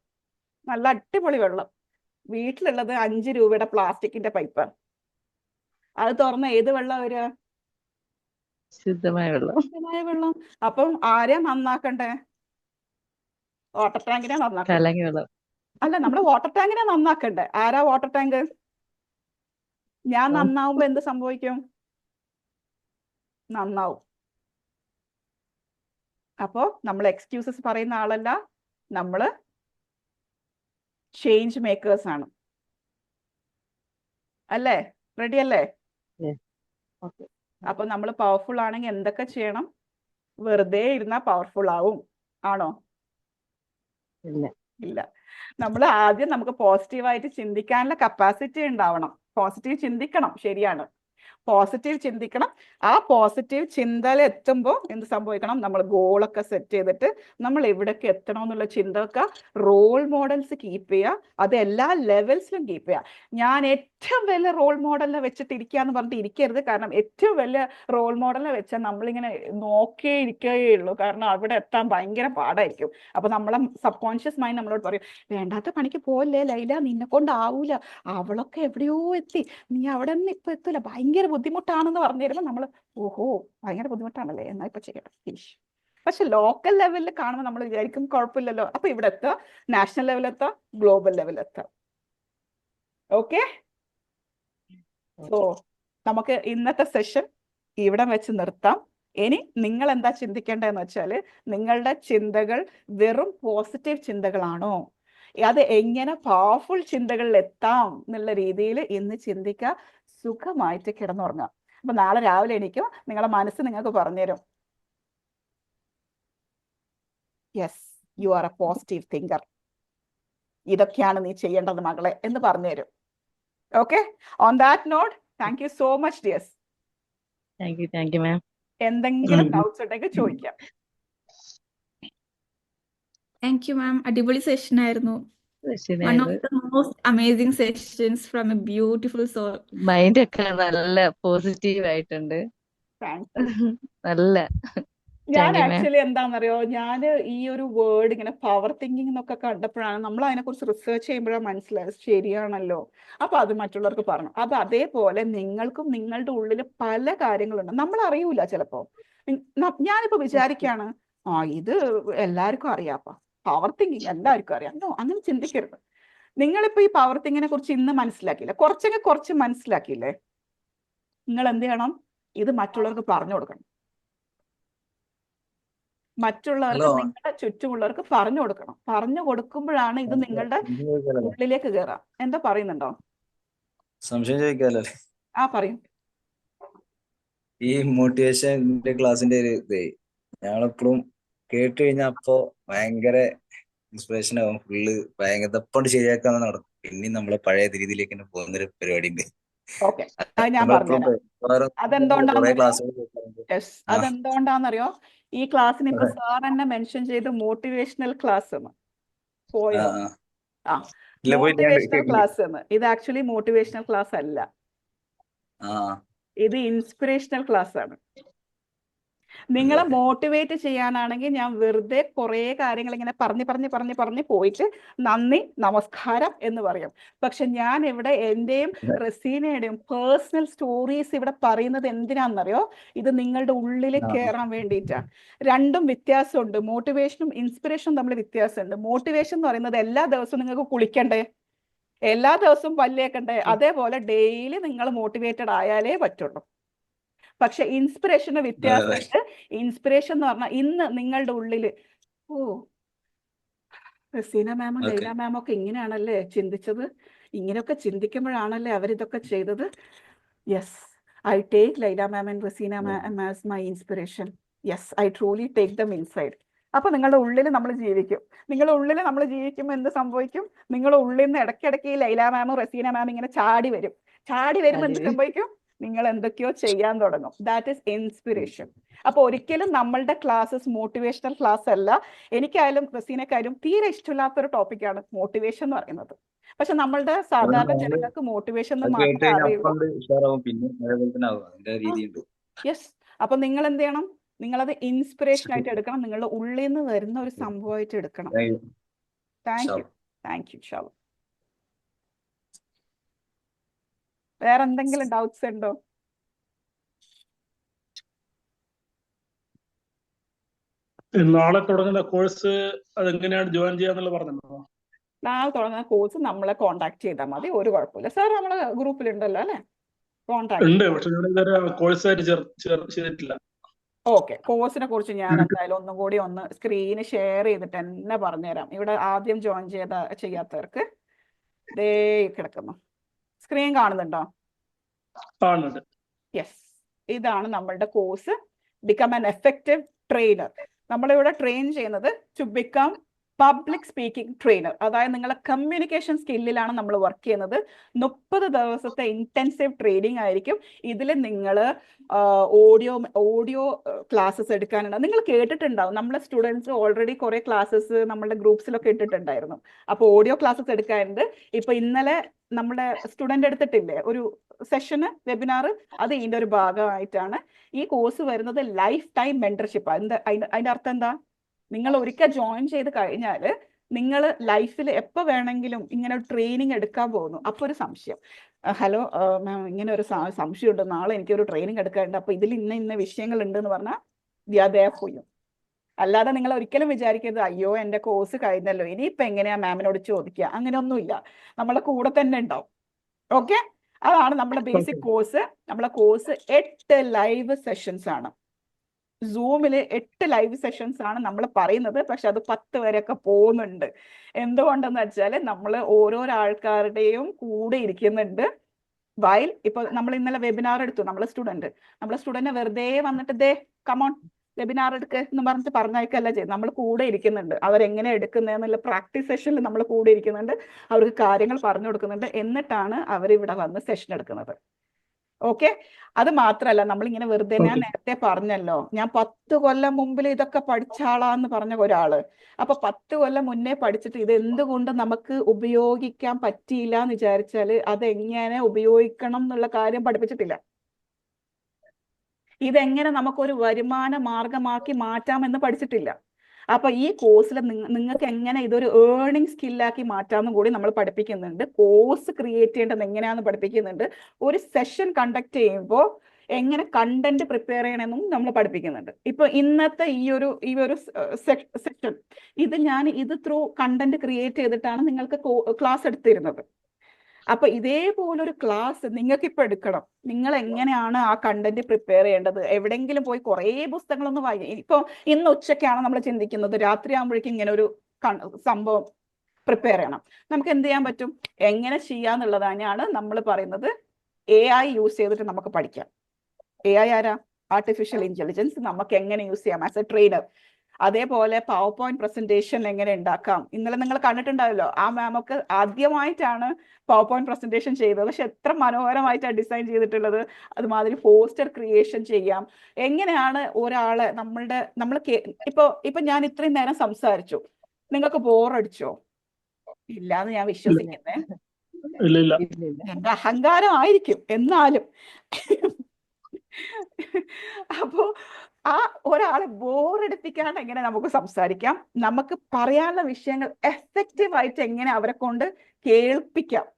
നല്ല അടിപൊളി വെള്ളം. വീട്ടിലുള്ളത് 5 രൂപയുടെ പ്ലാസ്റ്റിക്കിന്റെ പൈപ്പാണ്. അത് തുറന്ന ഏത് വെള്ളം വരിക? ശുദ്ധമായ വെള്ളം. ശുദ്ധമായ വെള്ളം. അപ്പം ആരെയാ നന്നാക്കണ്ടേ? വാട്ടർ ടാങ്കിനെ നന്നാക്കണ്ടേ? കലങ്ങിയ വെള്ളം. അല്ല, നമ്മള് വാട്ടർ ടാങ്കിനെ നന്നാക്കണ്ടേ? ആരാ വാട്ടർ ടാങ്ക്? ഞാൻ ആ, നന്നാവുമ്പോ എന്ത് സംഭവിക്കും? നന്നാവും. അപ്പോ നമ്മൾ എക്സ്ക്യൂസസ് പറയുന്ന ആളല്ല, നമ്മള് ചേഞ്ച് മേക്കേഴ്സ് ആണ്. അല്ലേ? റെഡി അല്ലേ? yes. ഓക്കെ. അപ്പൊ നമ്മൾ പവർഫുൾ ആണെങ്കിൽ എന്തൊക്കെ ചെയ്യണം? വെറുതെ ഇരുന്നാൽ പവർഫുൾ ആവും ആണോ? ഇല്ല. ഇല്ല. നമ്മൾ ആദ്യം നമുക്ക് പോസിറ്റീവായിട്ട് ചിന്തിക്കാനുള്ള കപ്പാസിറ്റി ഉണ്ടാവണം. പോസിറ്റീവ് ചിന്തിക്കണം, ശരിയാണ്. പോസിറ്റീവ് ചിന്തിക്കണം. ആ പോസിറ്റീവ് ചിന്തയിൽ എത്തുമ്പോൾ എന്ത് സംഭവിക്കണം? നമ്മൾ ഗോളൊക്കെ സെറ്റ് ചെയ്തിട്ട് നമ്മൾ എവിടേക്ക് എത്തണം എന്നുള്ള ചിന്ത വെക്കുക. റോൾ മോഡൽസ് കീപ്പ് ചെയ്യുക. അത് എല്ലാ ലെവൽസിലും കീപ്പ് ചെയ്യുക. ഞാൻ ഏറ്റവും വലിയ റോൾ മോഡലിനെ വെച്ചിട്ട് ഇരിക്കുക എന്ന് പറഞ്ഞിട്ട് ഇരിക്കരുത്. കാരണം ഏറ്റവും വലിയ റോൾ മോഡലിനെ വെച്ചാൽ നമ്മളിങ്ങനെ നോക്കിയേ ഇരിക്കുകയേ ഉള്ളൂ. കാരണം അവിടെ എത്താൻ ഭയങ്കര പാടായിരിക്കും. അപ്പൊ നമ്മളെ സബ് കോൺഷ്യസ് മൈൻഡ് നമ്മളോട് പറയും, വേണ്ടാത്ത പണിക്ക് പോകല്ലേ ലൈല, നിന്നെ കൊണ്ടാവൂല, അവളൊക്കെ എവിടെയോ എത്തി, നീ അവിടെ നിന്ന് ഇപ്പൊ എത്തൂല, ഭയങ്കര ബുദ്ധിമുട്ടാണെന്ന് പറഞ്ഞു തരുമ്പോൾ നമ്മൾ, ഓഹോ ഭയങ്കര ബുദ്ധിമുട്ടാണല്ലേ, എന്നാ ഇപ്പൊ ചെയ്യട്ടെ, ഫിനിഷ്. പക്ഷെ ലോക്കൽ ലെവലിൽ കാണുമ്പോൾ നമ്മൾ വിചാരിക്കും കുഴപ്പമില്ലല്ലോ. അപ്പൊ ഇവിടെ എത്താം, നാഷണൽ ലെവലിൽ എത്താം, ഗ്ലോബൽ ലെവലിൽ എത്താം. ഓക്കെ. സോ നമുക്ക് ഇന്നത്തെ സെഷൻ ഇവിടെ വെച്ച് നിർത്താം. ഇനി നിങ്ങൾ എന്താ ചിന്തിക്കേണ്ടതെന്ന് വെച്ചാൽ, നിങ്ങളുടെ ചിന്തകൾ വെറും പോസിറ്റീവ് ചിന്തകളാണോ, അത് എങ്ങനെ പവർഫുൾ ചിന്തകളിൽ എത്താം എന്നുള്ള രീതിയിൽ ഇന്ന് ചിന്തിക്കുക. സുഖമായിട്ട് കിടന്നുറങ്ങാം. അപ്പൊ നാളെ രാവിലെ എണീക്കും, നിങ്ങളുടെ മനസ്സ് നിങ്ങൾക്ക് പറഞ്ഞുതരും, yes you are a positive thinker, ഇതൊക്കെയാണ് നീ ചെയ്യേണ്ടത് മകളെ എന്ന് പറഞ്ഞുതരും. Okay. On that note, thank you so much dears. Thank you ma'am. എന്തെങ്കിലും ഡൗട്ട്സ് ഉണ്ടെങ്കിൽ ചോദിക്കാം. താങ്ക് യു മാം, അടിപൊളി സെഷൻ ആയിരുന്നു. വൺ ശരിയായത്. Of the most amazing sessions from a beautiful soul. Mind ഒക്കെ നല്ല പോസിറ്റീവ് ആയിട്ടുണ്ട്. Thank you. നല്ല ഞാൻ താങ്ക് യു മാം. ആക്ച്വലി എന്താണെന്നറിയോ, ഞാൻ ഈ ഒരു വേർഡ് ഇങ്ങനെ പവർ തിങ്കിങ് എന്നൊക്കെ കണ്ടപ്പോഴാണ്, നമ്മൾ അതിനെക്കുറിച്ച് റിസർച്ച് ചെയ്യുമ്പോഴാണ് മനസ്സിലായത് ശരിയാണല്ലോ. അപ്പൊ അത് മറ്റുള്ളവർക്ക് പറഞ്ഞു. അപ്പൊ അതേപോലെ നിങ്ങൾക്കും നിങ്ങളുടെ ഉള്ളിൽ പല കാര്യങ്ങളുണ്ട്, നമ്മൾ അറിയൂല ചിലപ്പോ. ഞാനിപ്പോ വിചാരിക്കാണ്, ഇത് എല്ലാവർക്കും അറിയാപ്പാ, പവർ തിങ്കിങ് എല്ലാവർക്കും അറിയാം. നോ, അങ്ങനെ ചിന്തിക്കരുത്. നിങ്ങളിപ്പോ ഈ പവർ തിങ്കിങ്ങിനെ കുറിച്ച് ഇന്ന് മനസ്സിലാക്കിയില്ലേ, കുറച്ച് മനസ്സിലാക്കിയില്ലേ, നിങ്ങൾ എന്ത് ചെയ്യണം? ഇത് മറ്റുള്ളവർക്ക് പറഞ്ഞു കൊടുക്കണം. മറ്റുള്ളവർക്ക്, നിങ്ങളുടെ ചുറ്റുമുള്ളവർക്ക് പറഞ്ഞു കൊടുക്കണം. പറഞ്ഞു കൊടുക്കുമ്പോഴാണ് ഇത് നിങ്ങളുടെ ഉള്ളിലേക്ക് കയറാം. എന്താ പറയുന്നുണ്ടോ? സംശയം ചോദിക്കാലോ. പറയും. ഈ മോട്ടിവേഷന്റെ ക്ലാസ്സിന്റെ ഒരു ഇതേ ഞങ്ങളെപ്പോഴും കേട്ട് കഴിഞ്ഞാൽ അപ്പൊ ഭയങ്കര ഇൻസ്പിറേഷൻ ആവും. ഫുള്ള് ഭയങ്കര തപ്പോണ്ട് ശരിയാക്കാന്ന് നടക്കും. പിന്നെയും നമ്മളെ പഴയ രീതിയിലേക്ക് തന്നെ പോകുന്നൊരു പരിപാടി ഉണ്ട്. ഓക്കെ, അത് ഞാൻ പറഞ്ഞുതരാം. അതെന്തുകൊണ്ടാണെന്നറിയോ? യെസ്, അതെന്തുകൊണ്ടാണെന്നറിയോ? ഈ ക്ലാസ്സിന് ഇപ്പൊ സാർ എന്നെ മെൻഷൻ ചെയ്ത് മോട്ടിവേഷണൽ ക്ലാസ് എന്ന് പോയോ? മോട്ടിവേഷണൽ ക്ലാസ് എന്ന്. ഇത് ആക്ച്വലി മോട്ടിവേഷണൽ ക്ലാസ് അല്ല, ഇത് ഇൻസ്പിറേഷണൽ ക്ലാസ് ആണ്. നിങ്ങളെ മോട്ടിവേറ്റ് ചെയ്യാനാണെങ്കിൽ ഞാൻ വെറുതെ കുറേ കാര്യങ്ങൾ ഇങ്ങനെ പറഞ്ഞ് പോയിട്ട് നന്ദി നമസ്കാരം എന്ന് പറയും. പക്ഷെ ഞാൻ ഇവിടെ എന്റെയും റസീനയുടെയും പേഴ്സണൽ സ്റ്റോറീസ് ഇവിടെ പറയുന്നത് എന്തിനാണെന്നറിയോ? ഇത് നിങ്ങളുടെ ഉള്ളിൽ കയറാൻ വേണ്ടിയിട്ടാണ്. രണ്ടും വ്യത്യാസമുണ്ട്. മോട്ടിവേഷനും ഇൻസ്പിറേഷനും തമ്മിൽ വ്യത്യാസമുണ്ട്. മോട്ടിവേഷൻ എന്ന് പറയുന്നത് എല്ലാ ദിവസവും നിങ്ങൾക്ക് കുളിക്കണ്ടേ, എല്ലാ ദിവസവും പല്ലേക്കണ്ടേ, അതേപോലെ ഡെയിലി നിങ്ങൾ മോട്ടിവേറ്റഡ് ആയാലേ പറ്റുള്ളൂ. പക്ഷെ ഇൻസ്പിറേഷന് വ്യത്യാസമുണ്ട്. ഇൻസ്പിറേഷൻ എന്ന് പറഞ്ഞാൽ ഇന്ന് നിങ്ങളുടെ ഉള്ളിൽ ഓ റസീന മാമും ഓക്കെ ലൈല മാമും ഒക്കെ ഇങ്ങനെയാണല്ലേ ചിന്തിച്ചത്, ഇങ്ങനെയൊക്കെ ചിന്തിക്കുമ്പോഴാണല്ലേ അവരിതൊക്കെ ചെയ്തത്. Yes, I take Laila ma'am and Raseena ma'am as my inspiration. Yes, I truly take them inside. അപ്പൊ നിങ്ങളുടെ ഉള്ളിൽ നമ്മൾ ജീവിക്കും. നിങ്ങളുടെ ഉള്ളിൽ നമ്മൾ ജീവിക്കുമ്പോൾ എന്ത് സംഭവിക്കും? നിങ്ങളുടെ ഉള്ളിൽ നിന്ന് ഇടയ്ക്കിടയ്ക്ക് ഈ ലൈല മാമും റസീന മാമും ഇങ്ങനെ ചാടി വരുമ്പോൾ എന്ത് സംഭവിക്കും? നിങ്ങൾ എന്തൊക്കെയോ ചെയ്യാൻ തുടങ്ങും. That is inspiration. അപ്പൊ ഒരിക്കലും നമ്മളുടെ ക്ലാസ്സസ് മോട്ടിവേഷണൽ ക്ലാസ് അല്ല. എനിക്കായാലും റസീനക്കായാലും തീരെ ഇഷ്ടമില്ലാത്തൊരു ടോപ്പിക്കാണ് മോട്ടിവേഷൻ എന്ന് പറയുന്നത്. പക്ഷെ നമ്മളുടെ സാധാരണ ജനങ്ങൾക്ക് മോട്ടിവേഷൻ എന്ന് കേട്ട് മാത്രമേ കഴിഞ്ഞാൽ അറിയുള്ളൂ. അപ്പണ്ട് ഉഷാറാവും, പിന്നെ അതേപോലെ തന്നെ ആവും. അതിന്റെ രീതിയുണ്ട്. യെസ്, അപ്പൊ നിങ്ങൾ എന്ത് ചെയ്യണം? നിങ്ങളത് ഇൻസ്പിറേഷൻ ആയിട്ട് എടുക്കണം. നിങ്ങളുടെ ഉള്ളിൽ നിന്ന് വരുന്ന ഒരു സംഭവമായിട്ട് എടുക്കണം. Thank you Shab. വേറെ എന്തെങ്കിലും ഡൗട്ട്സ് ഉണ്ടോ? നാളെ തുടങ്ങുന്ന കോഴ്സ് അതെങ്ങനെയാണ് ജോയിൻ ചെയ്യാന്നുള്ള പറഞ്ഞല്ലോ. നാളെ തുടങ്ങുന്ന കോഴ്സ് നമ്മളെ കോൺടാക്ട് ചെയ്താൽ മതി, ഒരു കുഴപ്പമില്ല. സാർ നമ്മളെ ഗ്രൂപ്പിലുണ്ടല്ലോ അല്ലെ? കോൺടാക്ട് ഉണ്ട്, പക്ഷെ ഞാൻ ഇതുവരെ കോഴ്സായിട്ട് ചെയ്തിട്ടില്ല. ഓക്കെ, കോഴ്സിനെ കുറിച്ച് ഞാൻ എന്തായാലും ഒന്നും കൂടി ഒന്ന് സ്ക്രീന് ഷെയർ ചെയ്തിട്ട് തന്നെ പറഞ്ഞുതരാം. ഇവിടെ ആദ്യം ജോയിൻ ചെയ്യാത്തവർക്ക് ദേ കിടക്കുന്നു. സ്ക്രീൻ കാണുന്നുണ്ടോ? കാണുന്നുണ്ട്. യെസ്, ഇതാണ് നമ്മളുടെ course, become an effective trainer. നമ്മളിവിടെ ട്രെയിൻ ചെയ്യുന്നത് to become public speaking trainer. അതായത് നിങ്ങളെ കമ്മ്യൂണിക്കേഷൻ സ്കില്ലിലാണ് നമ്മൾ വർക്ക് ചെയ്യുന്നത്. 30 ദിവസത്തെ ഇന്റൻസീവ് ട്രെയിനിങ് ആയിരിക്കും. ഇതിൽ നിങ്ങൾ ഓഡിയോ ക്ലാസ്സസ് എടുക്കാനുണ്ട്. നിങ്ങൾ കേട്ടിട്ടുണ്ടാവും, നമ്മളെ സ്റ്റുഡൻസ് ഓൾറെഡി കുറെ ക്ലാസ്സസ് നമ്മളുടെ ഗ്രൂപ്പ്സിലൊക്കെ ഇട്ടിട്ടുണ്ടായിരുന്നു. അപ്പോൾ ഓഡിയോ ക്ലാസ്സസ് എടുക്കാനുണ്ട്. ഇപ്പൊ ഇന്നലെ നമ്മുടെ സ്റ്റുഡന്റ് എടുത്തിട്ടില്ലേ ഒരു സെഷന്, വെബിനാർ, അത് ഇതിന്റെ ഒരു ഭാഗമായിട്ടാണ്. ഈ കോഴ്സ് വരുന്നത് ലൈഫ് ടൈം മെന്റർഷിപ്പ്. അതിന്റെ അർത്ഥം എന്താ? നിങ്ങൾ ഒരിക്കൽ ജോയിൻ ചെയ്ത് കഴിഞ്ഞാൽ നിങ്ങൾ ലൈഫിൽ എപ്പോൾ വേണമെങ്കിലും ഇങ്ങനെ ഒരു ട്രെയിനിങ് എടുക്കാൻ പോകുന്നു. അപ്പോൾ ഒരു സംശയം, ഹലോ മാം ഇങ്ങനെ ഒരു സംശയമുണ്ട്, നാളെ എനിക്കൊരു ട്രെയിനിങ് എടുക്കാനുണ്ട്, അപ്പോൾ ഇതിൽ ഇന്ന വിഷയങ്ങൾ ഉണ്ട് എന്ന് പറഞ്ഞാൽ പോയും. അല്ലാതെ നിങ്ങൾ ഒരിക്കലും വിചാരിക്കരുത് അയ്യോ എൻ്റെ കോഴ്സ് കഴിഞ്ഞല്ലോ ഇനിയിപ്പോൾ എങ്ങനെയാ മാമിനോട് ചോദിക്കുക, അങ്ങനെയൊന്നുമില്ല. നമ്മളെ കൂടെ തന്നെ ഉണ്ടാവും. ഓക്കെ, അതാണ് നമ്മുടെ ബേസിക് കോഴ്സ്. നമ്മളെ കോഴ്സ് 8 ലൈവ് സെഷൻസ് ആണ്. സൂമിൽ 8 ലൈവ് സെഷൻസ് ആണ് നമ്മൾ പറയുന്നത്. പക്ഷെ അത് 10 വരെയൊക്കെ പോകുന്നുണ്ട്. എന്തുകൊണ്ടെന്ന് വെച്ചാൽ നമ്മൾ ഓരോരോ ആൾക്കാരുടെയും കൂടെ ഇരിക്കുന്നുണ്ട്. വൈൽ ഇപ്പൊ നമ്മൾ ഇന്നലെ വെബിനാർ എടുത്തു. നമ്മളെ സ്റ്റുഡന്റ് വെറുതെ വന്നിട്ട് ദേ കമോൺ വെബിനാർ എടുക്കുക എന്ന് പറഞ്ഞിട്ട് പറഞ്ഞയക്കല്ല ചെയ്ത്, നമ്മൾ കൂടെ ഇരിക്കുന്നുണ്ട്. അവരെങ്ങനെ എടുക്കുന്നതെന്നുള്ള പ്രാക്ടീസ് സെഷനിൽ നമ്മൾ കൂടെ ഇരിക്കുന്നുണ്ട്. അവർക്ക് കാര്യങ്ങൾ പറഞ്ഞു കൊടുക്കുന്നുണ്ട്. എന്നിട്ടാണ് അവരിവിടെ വന്ന് സെഷൻ എടുക്കുന്നത്. ഓക്കെ, അത് മാത്രല്ല നമ്മളിങ്ങനെ വെറുതെ, ഞാൻ നേരത്തെ പറഞ്ഞല്ലോ, ഞാൻ 10 കൊല്ലം മുമ്പിൽ ഇതൊക്കെ പഠിച്ച ആളാന്ന് പറഞ്ഞ ഒരാള്. അപ്പൊ 10 കൊല്ലം മുന്നേ പഠിച്ചിട്ട് ഇത് എന്തുകൊണ്ട് നമുക്ക് ഉപയോഗിക്കാൻ പറ്റിയില്ല എന്ന് വിചാരിച്ചാല് അതെങ്ങനെ ഉപയോഗിക്കണം എന്നുള്ള കാര്യം പഠിപ്പിച്ചിട്ടില്ല. ഇതെങ്ങനെ നമുക്കൊരു വരുമാന മാർഗമാക്കി മാറ്റാമെന്ന് പഠിച്ചിട്ടില്ല. അപ്പൊ ഈ കോഴ്സിൽ നിങ്ങൾക്ക് എങ്ങനെ ഇതൊരു ഏർണിംഗ് സ്കില്ലാക്കി മാറ്റാമെന്നും കൂടി നമ്മൾ പഠിപ്പിക്കുന്നുണ്ട്. കോഴ്സ് ക്രിയേറ്റ് ചെയ്യേണ്ടത് എങ്ങനെയാണെന്ന് പഠിപ്പിക്കുന്നുണ്ട്. ഒരു സെഷൻ കണ്ടക്ട് ചെയ്യുമ്പോൾ എങ്ങനെ കണ്ടന്റ് പ്രിപ്പയർ ചെയ്യണമെന്നും നമ്മൾ പഠിപ്പിക്കുന്നുണ്ട്. ഇപ്പൊ ഇന്നത്തെ ഈ ഒരു സെഷൻ ഇത് ത്രൂ കണ്ടന്റ് ക്രിയേറ്റ് ചെയ്തിട്ടാണ് നിങ്ങൾക്ക് ക്ലാസ് എടുത്തിരുന്നത്. അപ്പൊ ഇതേപോലൊരു ക്ലാസ് നിങ്ങൾക്ക് ഇപ്പൊ എടുക്കണം. നിങ്ങൾ എങ്ങനെയാണ് ആ കണ്ടന്റ് പ്രിപ്പയർ ചെയ്യേണ്ടത്? എവിടെയെങ്കിലും പോയി കുറേ പുസ്തകങ്ങളൊന്നും വായിക്കും. ഇപ്പൊ ഇന്ന് ഉച്ചയ്ക്കാണ് നമ്മൾ ചിന്തിക്കുന്നത്, രാത്രി ആകുമ്പോഴേക്കും ഇങ്ങനെ ഒരു സംഭവം പ്രിപ്പയർ ചെയ്യണം. നമുക്ക് എന്ത് ചെയ്യാൻ പറ്റും? എങ്ങനെ ചെയ്യാന്നുള്ളതാണ് നമ്മൾ പറയുന്നത്. AI യൂസ് ചെയ്തിട്ട് നമുക്ക് പഠിക്കാം. AI ആരാ? Artificial intelligence. നമുക്ക് എങ്ങനെ യൂസ് ചെയ്യാം ആസ് എ ട്രെയിനർ. അതേപോലെ പവർ പോയിന്റ് പ്രസന്റേഷൻ എങ്ങനെ ഉണ്ടാക്കാം. ഇന്നലെ നിങ്ങൾ കണ്ടിട്ടുണ്ടാവല്ലോ, ആ മാമൊക്കെ ആദ്യമായിട്ടാണ് പവർ പോയിന്റ് പ്രസന്റേഷൻ ചെയ്തത്. പക്ഷെ എത്ര മനോഹരമായിട്ടാണ് ഡിസൈൻ ചെയ്തിട്ടുള്ളത്. അതുമാതിരി പോസ്റ്റർ ക്രിയേഷൻ ചെയ്യാം. എങ്ങനെയാണ് ഒരാളെ നമ്മൾ ഇപ്പൊ ഞാൻ ഇത്രയും നേരം സംസാരിച്ചു, നിങ്ങൾക്ക് ബോറടിച്ചോ? ഇല്ലാന്ന് ഞാൻ വിശ്വസിക്കുന്നേ. ഇല്ല. എന്റെ അഹങ്കാരം ആയിരിക്കും എന്നാലും. അപ്പോ ആ ഒരാളെ ബോറടിപ്പിക്കാണ്ട് എങ്ങനെ നമുക്ക് സംസാരിക്കാം, നമുക്ക് പറയാനുള്ള വിഷയങ്ങൾ എഫക്റ്റീവ് ആയിട്ട് എങ്ങനെ അവരെ കൊണ്ട് കേൾപ്പിക്കാം.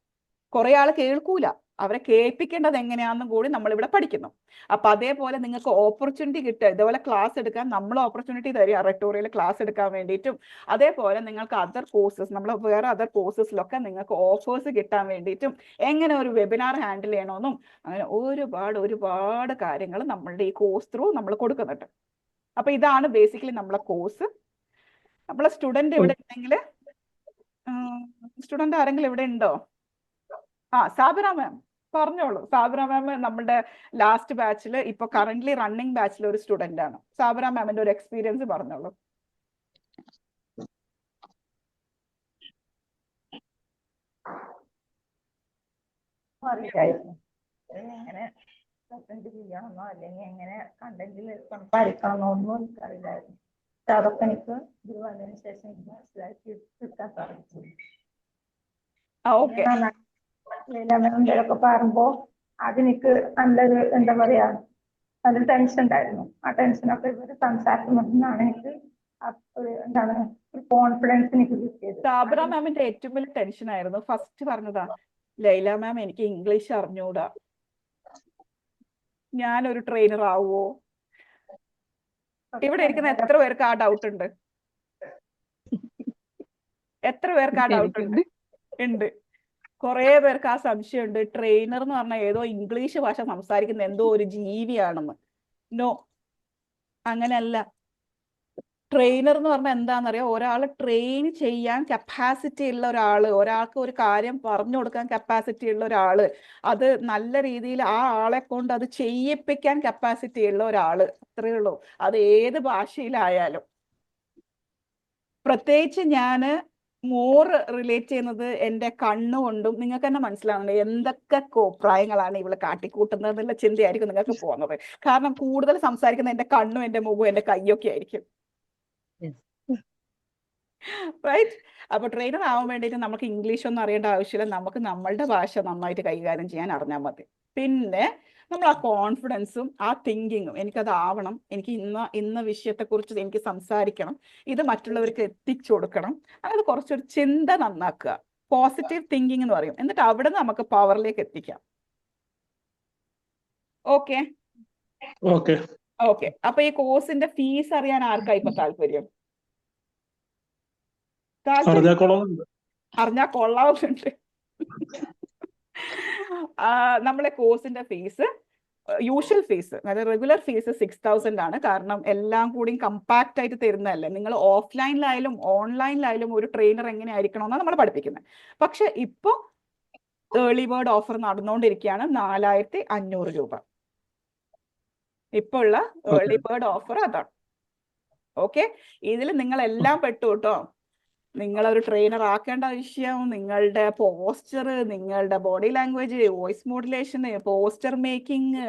കുറെ ആൾ കേൾക്കൂല, അവരെ കേൾപ്പിക്കേണ്ടത് എങ്ങനെയാണെന്നും കൂടി നമ്മളിവിടെ പഠിക്കുന്നു. അപ്പൊ അതേപോലെ നിങ്ങൾക്ക് ഓപ്പർച്യൂണിറ്റി കിട്ടുക, ഇതേപോലെ ക്ലാസ് എടുക്കാൻ നമ്മൾ ഓപ്പർച്യൂണിറ്റി തരിക റെട്ടോറിയൽ ക്ലാസ് എടുക്കാൻ വേണ്ടിയിട്ടും, അതേപോലെ നിങ്ങൾക്ക് അതർ കോഴ്സസ്, നമ്മൾ വേറെ അതർ കോഴ്സസിലൊക്കെ നിങ്ങൾക്ക് ഓഫേഴ്സ് കിട്ടാൻ വേണ്ടിയിട്ടും, എങ്ങനെ ഒരു വെബിനാർ ഹാൻഡിൽ ചെയ്യണമെന്നും, അങ്ങനെ ഒരുപാട് കാര്യങ്ങൾ നമ്മളുടെ ഈ കോഴ്സ് ത്രൂ നമ്മൾ കൊടുക്കുന്നുണ്ട്. അപ്പൊ ഇതാണ് ബേസിക്കലി നമ്മളെ കോഴ്സ്. നമ്മളെ സ്റ്റുഡന്റ് ഇവിടെ ഉണ്ടെങ്കിൽ, സ്റ്റുഡന്റ് ആരെങ്കിലും ഇവിടെ ഉണ്ടോ? സാബിറ മാം പറഞ്ഞോളൂ. സാബിറ മാം നമ്മുടെ ലാസ്റ്റ് ബാച്ചിൽ, ഇപ്പൊ കറന്റ്ലി റണ്ണിങ് ബാച്ചിൽ ഒരു സ്റ്റുഡന്റ് ആണ്. സാബിറ മാമിന്റെ ഒരു എക്സ്പീരിയൻസ് പറഞ്ഞോളൂ. അറിയില്ലായിരുന്നു എങ്ങനെ പ്രസന്റ് ചെയ്യണമെന്നോ അല്ലെങ്കിൽ എങ്ങനെ കണ്ടന്റിൽ സംസാരിക്കണമെന്നോ ഒന്നും എനിക്കറിയില്ലായിരുന്നു. പക്ഷെ അതൊക്കെ എനിക്ക് ഇത് വന്നതിന് ശേഷം എനിക്ക് മനസ്സിലാക്കി എടുക്കാൻ സാധിച്ചു. ഓക്കെ, എന്തെങ്കിലുമൊക്കെ പറയുമ്പോ അതെനിക്ക് നല്ലൊരു എന്താ പറയാ, നല്ലൊരു ടെൻഷൻ ഉണ്ടായിരുന്നു. ആ ടെൻഷനൊക്കെ ഇവര് സംസാരിക്കുന്നതാണ് എനിക്ക് എന്താണ് ഒരു കോൺഫിഡൻസ് എനിക്ക് കിട്ടിയത്. സാബിറ മാമിന്റെ ഏറ്റവും വലിയ ടെൻഷൻ ആയിരുന്നു ഫസ്റ്റ് പറഞ്ഞതാ, ലൈല മാം എനിക്ക് ഇംഗ്ലീഷ് അറിഞ്ഞൂടാ, ഞാനൊരു ട്രെയിനർ ആവുമോ? ഇവിടെ ഇരിക്കുന്ന എത്ര പേർക്ക് ആ ഡൗട്ട് ഉണ്ട്? എത്ര പേർക്ക് ആ ഡൗട്ട് ഉണ്ട്? ഉണ്ട്, കുറെ പേർക്ക് ആ സംശയമുണ്ട്. ട്രെയിനർ എന്ന് പറഞ്ഞാൽ ഏതോ ഇംഗ്ലീഷ് ഭാഷ സംസാരിക്കുന്ന എന്തോ ഒരു ജീവിയാണെന്ന്. നോ, അങ്ങനെയല്ല. ട്രെയിനർ എന്ന് പറഞ്ഞാൽ എന്താണെന്നറിയോ? ഒരാൾ ട്രെയിൻ ചെയ്യാൻ കപ്പാസിറ്റി ഉള്ള ഒരാള്, ഒരാൾക്ക് ഒരു കാര്യം പറഞ്ഞു കൊടുക്കാൻ കപ്പാസിറ്റി ഉള്ള ഒരാള്, അത് നല്ല രീതിയിൽ ആ ആളെ കൊണ്ട് അത് ചെയ്യിപ്പിക്കാൻ കപ്പാസിറ്റി ഉള്ള ഒരാള്, അത്രയേ ഉള്ളൂ. അത് ഏത് ഭാഷയിലായാലും. പ്രത്യേകിച്ച് ഞാൻ മോർ റിലേറ്റ് ചെയ്യുന്നത് എൻ്റെ കണ്ണുകൊണ്ടും. നിങ്ങൾക്ക് തന്നെ മനസ്സിലാവുന്നുണ്ട് എന്തൊക്കെ കോപ്രായങ്ങളാണ് ഇവള് കാട്ടിക്കൂട്ടുന്നത് എന്നുള്ള ചിന്തയായിരിക്കും നിങ്ങൾക്ക് പോകുന്നത്. കാരണം കൂടുതൽ സംസാരിക്കുന്ന എൻ്റെ കണ്ണും എൻ്റെ മുഖവും എൻ്റെ കൈയൊക്കെ ആയിരിക്കും. റൈറ്റ്? അപ്പൊ ട്രെയിനർ ആവാൻ വേണ്ടിയിട്ട് നമുക്ക് ഇംഗ്ലീഷ് ഒന്നും അറിയേണ്ട ആവശ്യമില്ല, നമുക്ക് നമ്മളുടെ ഭാഷ നന്നായിട്ട് കൈകാര്യം ചെയ്യാൻ അറിഞ്ഞാൽ മതി. പിന്നെ നമ്മൾ ആ കോൺഫിഡൻസും ആ തിങ്കിങ്ങും, എനിക്കത് ആവണം, എനിക്ക് ഇന്ന വിഷയത്തെക്കുറിച്ച് എനിക്ക് സംസാരിക്കണം, ഇത് മറ്റുള്ളവർക്ക് എത്തിച്ചു കൊടുക്കണം, അങ്ങനെ കുറച്ചൊരു ചിന്ത നന്നാക്കുക, പോസിറ്റീവ് തിങ്കിങ് എന്ന് പറയും. എന്നിട്ട് അവിടെ നിന്ന് നമുക്ക് പവറിലേക്ക് എത്തിക്കാം. Okay okay. ഓക്കെ. അപ്പൊ ഈ കോഴ്സിന്റെ ഫീസ് അറിയാൻ ആർക്കാ ഇപ്പൊ താല്പര്യം? അറിഞ്ഞാ കൊള്ളാവുന്നുണ്ട്. നമ്മളെ കോഴ്സിന്റെ ഫീസ്, യൂഷ്വൽ ഫീസ്, അതായത് റെഗുലർ ഫീസ് 6000 ആണ്. കാരണം എല്ലാം കൂടി കമ്പാക്ട് ആയിട്ട് തരുന്നതല്ലേ. നിങ്ങൾ ഓഫ്ലൈനിലായാലും ഓൺലൈനിലായാലും ഒരു ട്രെയിനർ എങ്ങനെ ആയിരിക്കണമെന്നാണ് നമ്മൾ പഠിപ്പിക്കുന്നത്. പക്ഷെ ഇപ്പോൾ ഏർലി ബേർഡ് ഓഫർ നടന്നുകൊണ്ടിരിക്കുകയാണ്, 4500 രൂപ. ഇപ്പോൾ ഉള്ള ഏർലി ബേർഡ് ഓഫർ അതാണ്. ഓക്കെ, ഇതിൽ നിങ്ങൾ എല്ലാം പെട്ടു കേട്ടോ. നിങ്ങളൊരു ട്രെയിനർ ആക്കേണ്ട വിഷയം, നിങ്ങളുടെ പോസ്റ്റർ, നിങ്ങളുടെ body language, voice modulation, poster making,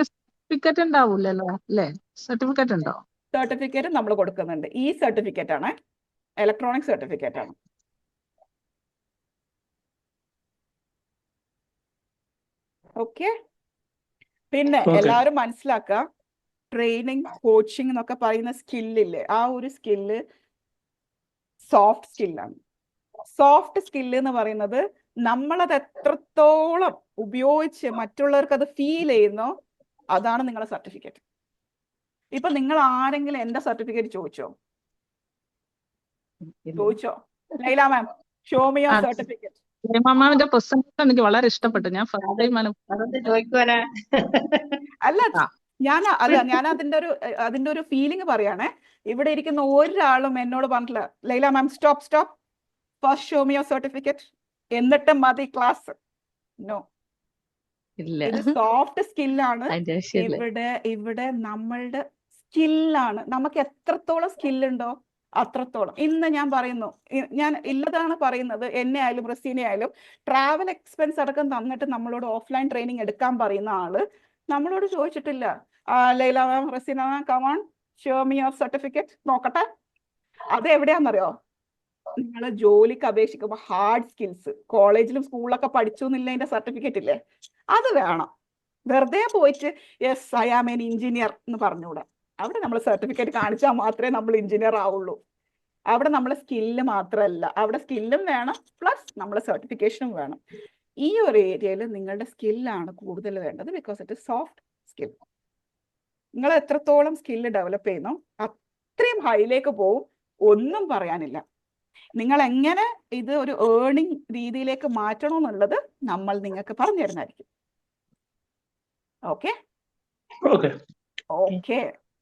certificate ഉണ്ടാവൂലല്ലോ അല്ലേ? സർട്ടിഫിക്കറ്റ് ഉണ്ടോ? സർട്ടിഫിക്കറ്റ് നമ്മൾ കൊടുക്കുന്നുണ്ട്. ഈ സർട്ടിഫിക്കറ്റ് ആണ്, ഇലക്ട്രോണിക് സർട്ടിഫിക്കറ്റ് ആണ്. ഓക്കെ, പിന്നെ എല്ലാവരും മനസ്സിലാക്കുക, ട്രെയിനിങ്, കോച്ചിങ് എന്നൊക്കെ പറയുന്ന സ്കില്ലില്ലേ, ആ ഒരു സ്കില്ല് സോഫ്റ്റ് സ്കില്ലാണ്. സോഫ്റ്റ് സ്കില്ല് എന്ന് പറയുന്നത് നമ്മളത് എത്രത്തോളം ഉപയോഗിച്ച് മറ്റുള്ളവർക്ക് അത് ഫീൽ ചെയ്യുന്നോ അതാണ് നിങ്ങളുടെ സർട്ടിഫിക്കറ്റ്. ഇപ്പൊ നിങ്ങൾ ആരെങ്കിലും എന്റെ സർട്ടിഫിക്കറ്റ് ചോദിച്ചോ? ലൈല മാം, ഷോ മി യുവർ സർട്ടിഫിക്കറ്റ്. മാമാവിന്റെ പുസ്തകം എനിക്ക് വളരെ ഇഷ്ടപ്പെട്ടു. ഞാൻ അല്ല, ഞാൻ അതിന്റെ ഒരു ഫീലിംഗ് പറയാണേ. ഇവിടെ ഇരിക്കുന്ന ഒരാളും എന്നോട് പറഞ്ഞില്ല Laila ma'am stop first show me your certificate എന്നിട്ട് മതി ക്ലാസ്. നോ, ഇത് സോഫ്റ്റ് സ്കില്ലാണ്. ഇവിടെ നമ്മളുടെ സ്കില്ലാണ്. നമുക്ക് എത്രത്തോളം സ്കില്ലുണ്ടോ അത്രത്തോളം. ഇന്ന് ഞാൻ പറയുന്നു, ഞാൻ ഇല്ലതാണ് പറയുന്നത്, എന്നെ ആയാലും റസീനെ ആയാലും ട്രാവൽ എക്സ്പെൻസ് അടക്കം തന്നിട്ട് നമ്മളോട് ഓഫ്ലൈൻ ട്രെയിനിങ് എടുക്കാൻ പറയുന്ന ആള് നമ്മളോട് ചോദിച്ചിട്ടില്ല Laila ma'am, Raseena ma'am, come on show me your certificate നോക്കട്ടെ. അത് എവിടെയാണെന്നറിയോ? നിങ്ങൾ ജോലിക്ക് അപേക്ഷിക്കുമ്പോൾ ഹാർഡ് സ്കിൽസ്, കോളേജിലും സ്കൂളിലൊക്കെ പഠിച്ചു എന്നില്ല അതിന്റെ സർട്ടിഫിക്കറ്റ് ഇല്ലേ, അത് വേണം. വെറുതെ പോയിട്ട് yes I am an engineer എന്ന് പറഞ്ഞുകൂടാ. അവിടെ നമ്മൾ സർട്ടിഫിക്കറ്റ് കാണിച്ചാൽ മാത്രമേ നമ്മൾ എഞ്ചിനീയർ ആവുള്ളൂ. അവിടെ നമ്മൾ സ്കില്ല് മാത്രമല്ല, അവിടെ സ്കില്ലും വേണം പ്ലസ് നമ്മൾ സർട്ടിഫിക്കേഷനും വേണം. ഈ ഒരു ഏരിയയിൽ നിങ്ങളുടെ സ്കില്ലാണ് കൂടുതൽ വേണ്ടത്, because it is soft skill. നിങ്ങൾ എത്രത്തോളം സ്കില്ല് ഡെവലപ്പ് ചെയ്യുന്നു അത്രയും ഹൈയിലേക്ക് പോവും, ഒന്നും പറയാനില്ല. നിങ്ങൾ എങ്ങനെ ഇത് ഒരു ഏർണിംഗ് രീതിയിലേക്ക് മാറ്റണമെന്നുള്ളത് നമ്മൾ നിങ്ങൾക്ക് പറഞ്ഞു തരുന്നതായിരിക്കും. Okay okay. ഓക്കെ,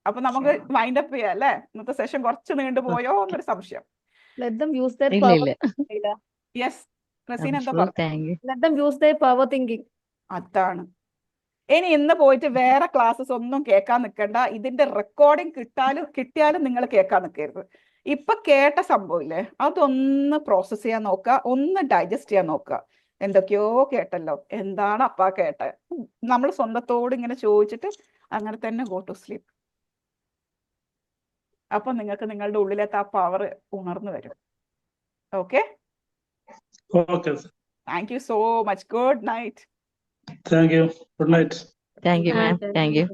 അപ്പൊ നമുക്ക് വൈൻഡ് അപ്പ് ചെയ്യാം അല്ലേ? ഇന്നത്തെ സെഷൻ കുറച്ച് നീണ്ടുപോയോ എന്നൊരു സംശയം. Let them use their ഇല്ല power. ഇല്ല യെസ്, റസീന എന്താ ഫുൾ പറഞ്ഞത്? Thank you. Let them use their power thinking. അതാണ്. ഇനി ഇന്ന് പോയിട്ട് വേറെ ക്ലാസ്സസ് ഒന്നും കേൾക്കാൻ നിൽക്കണ്ട. ഇതിന്റെ റെക്കോർഡിംഗ് കിട്ടിയാലും നിങ്ങൾ കേൾക്കാൻ നിൽക്കരുത്. ഇപ്പൊ കേട്ട സംഭവമില്ലേ, അതൊന്ന് പ്രോസസ് ചെയ്യാൻ നോക്കുക, ഒന്ന് ഡൈജസ്റ്റ് ചെയ്യാൻ നോക്കുക. എന്തൊക്കെയോ കേട്ടല്ലോ, എന്താണ് അപ്പാ കേട്ടെ, നമ്മൾ സ്വന്തത്തോട് ഇങ്ങനെ ചോദിച്ചിട്ട് അങ്ങനെ തന്നെ ഗോ ടു സ്ലീപ്പ്. അപ്പൊ നിങ്ങൾക്ക് നിങ്ങളുടെ ഉള്ളിലത്തെ ആ പവർ ഉണർന്നു വരും. Okay, okay. Thank you so much. Good night. Thank you. Good night. Thank you ma'am. Thank U.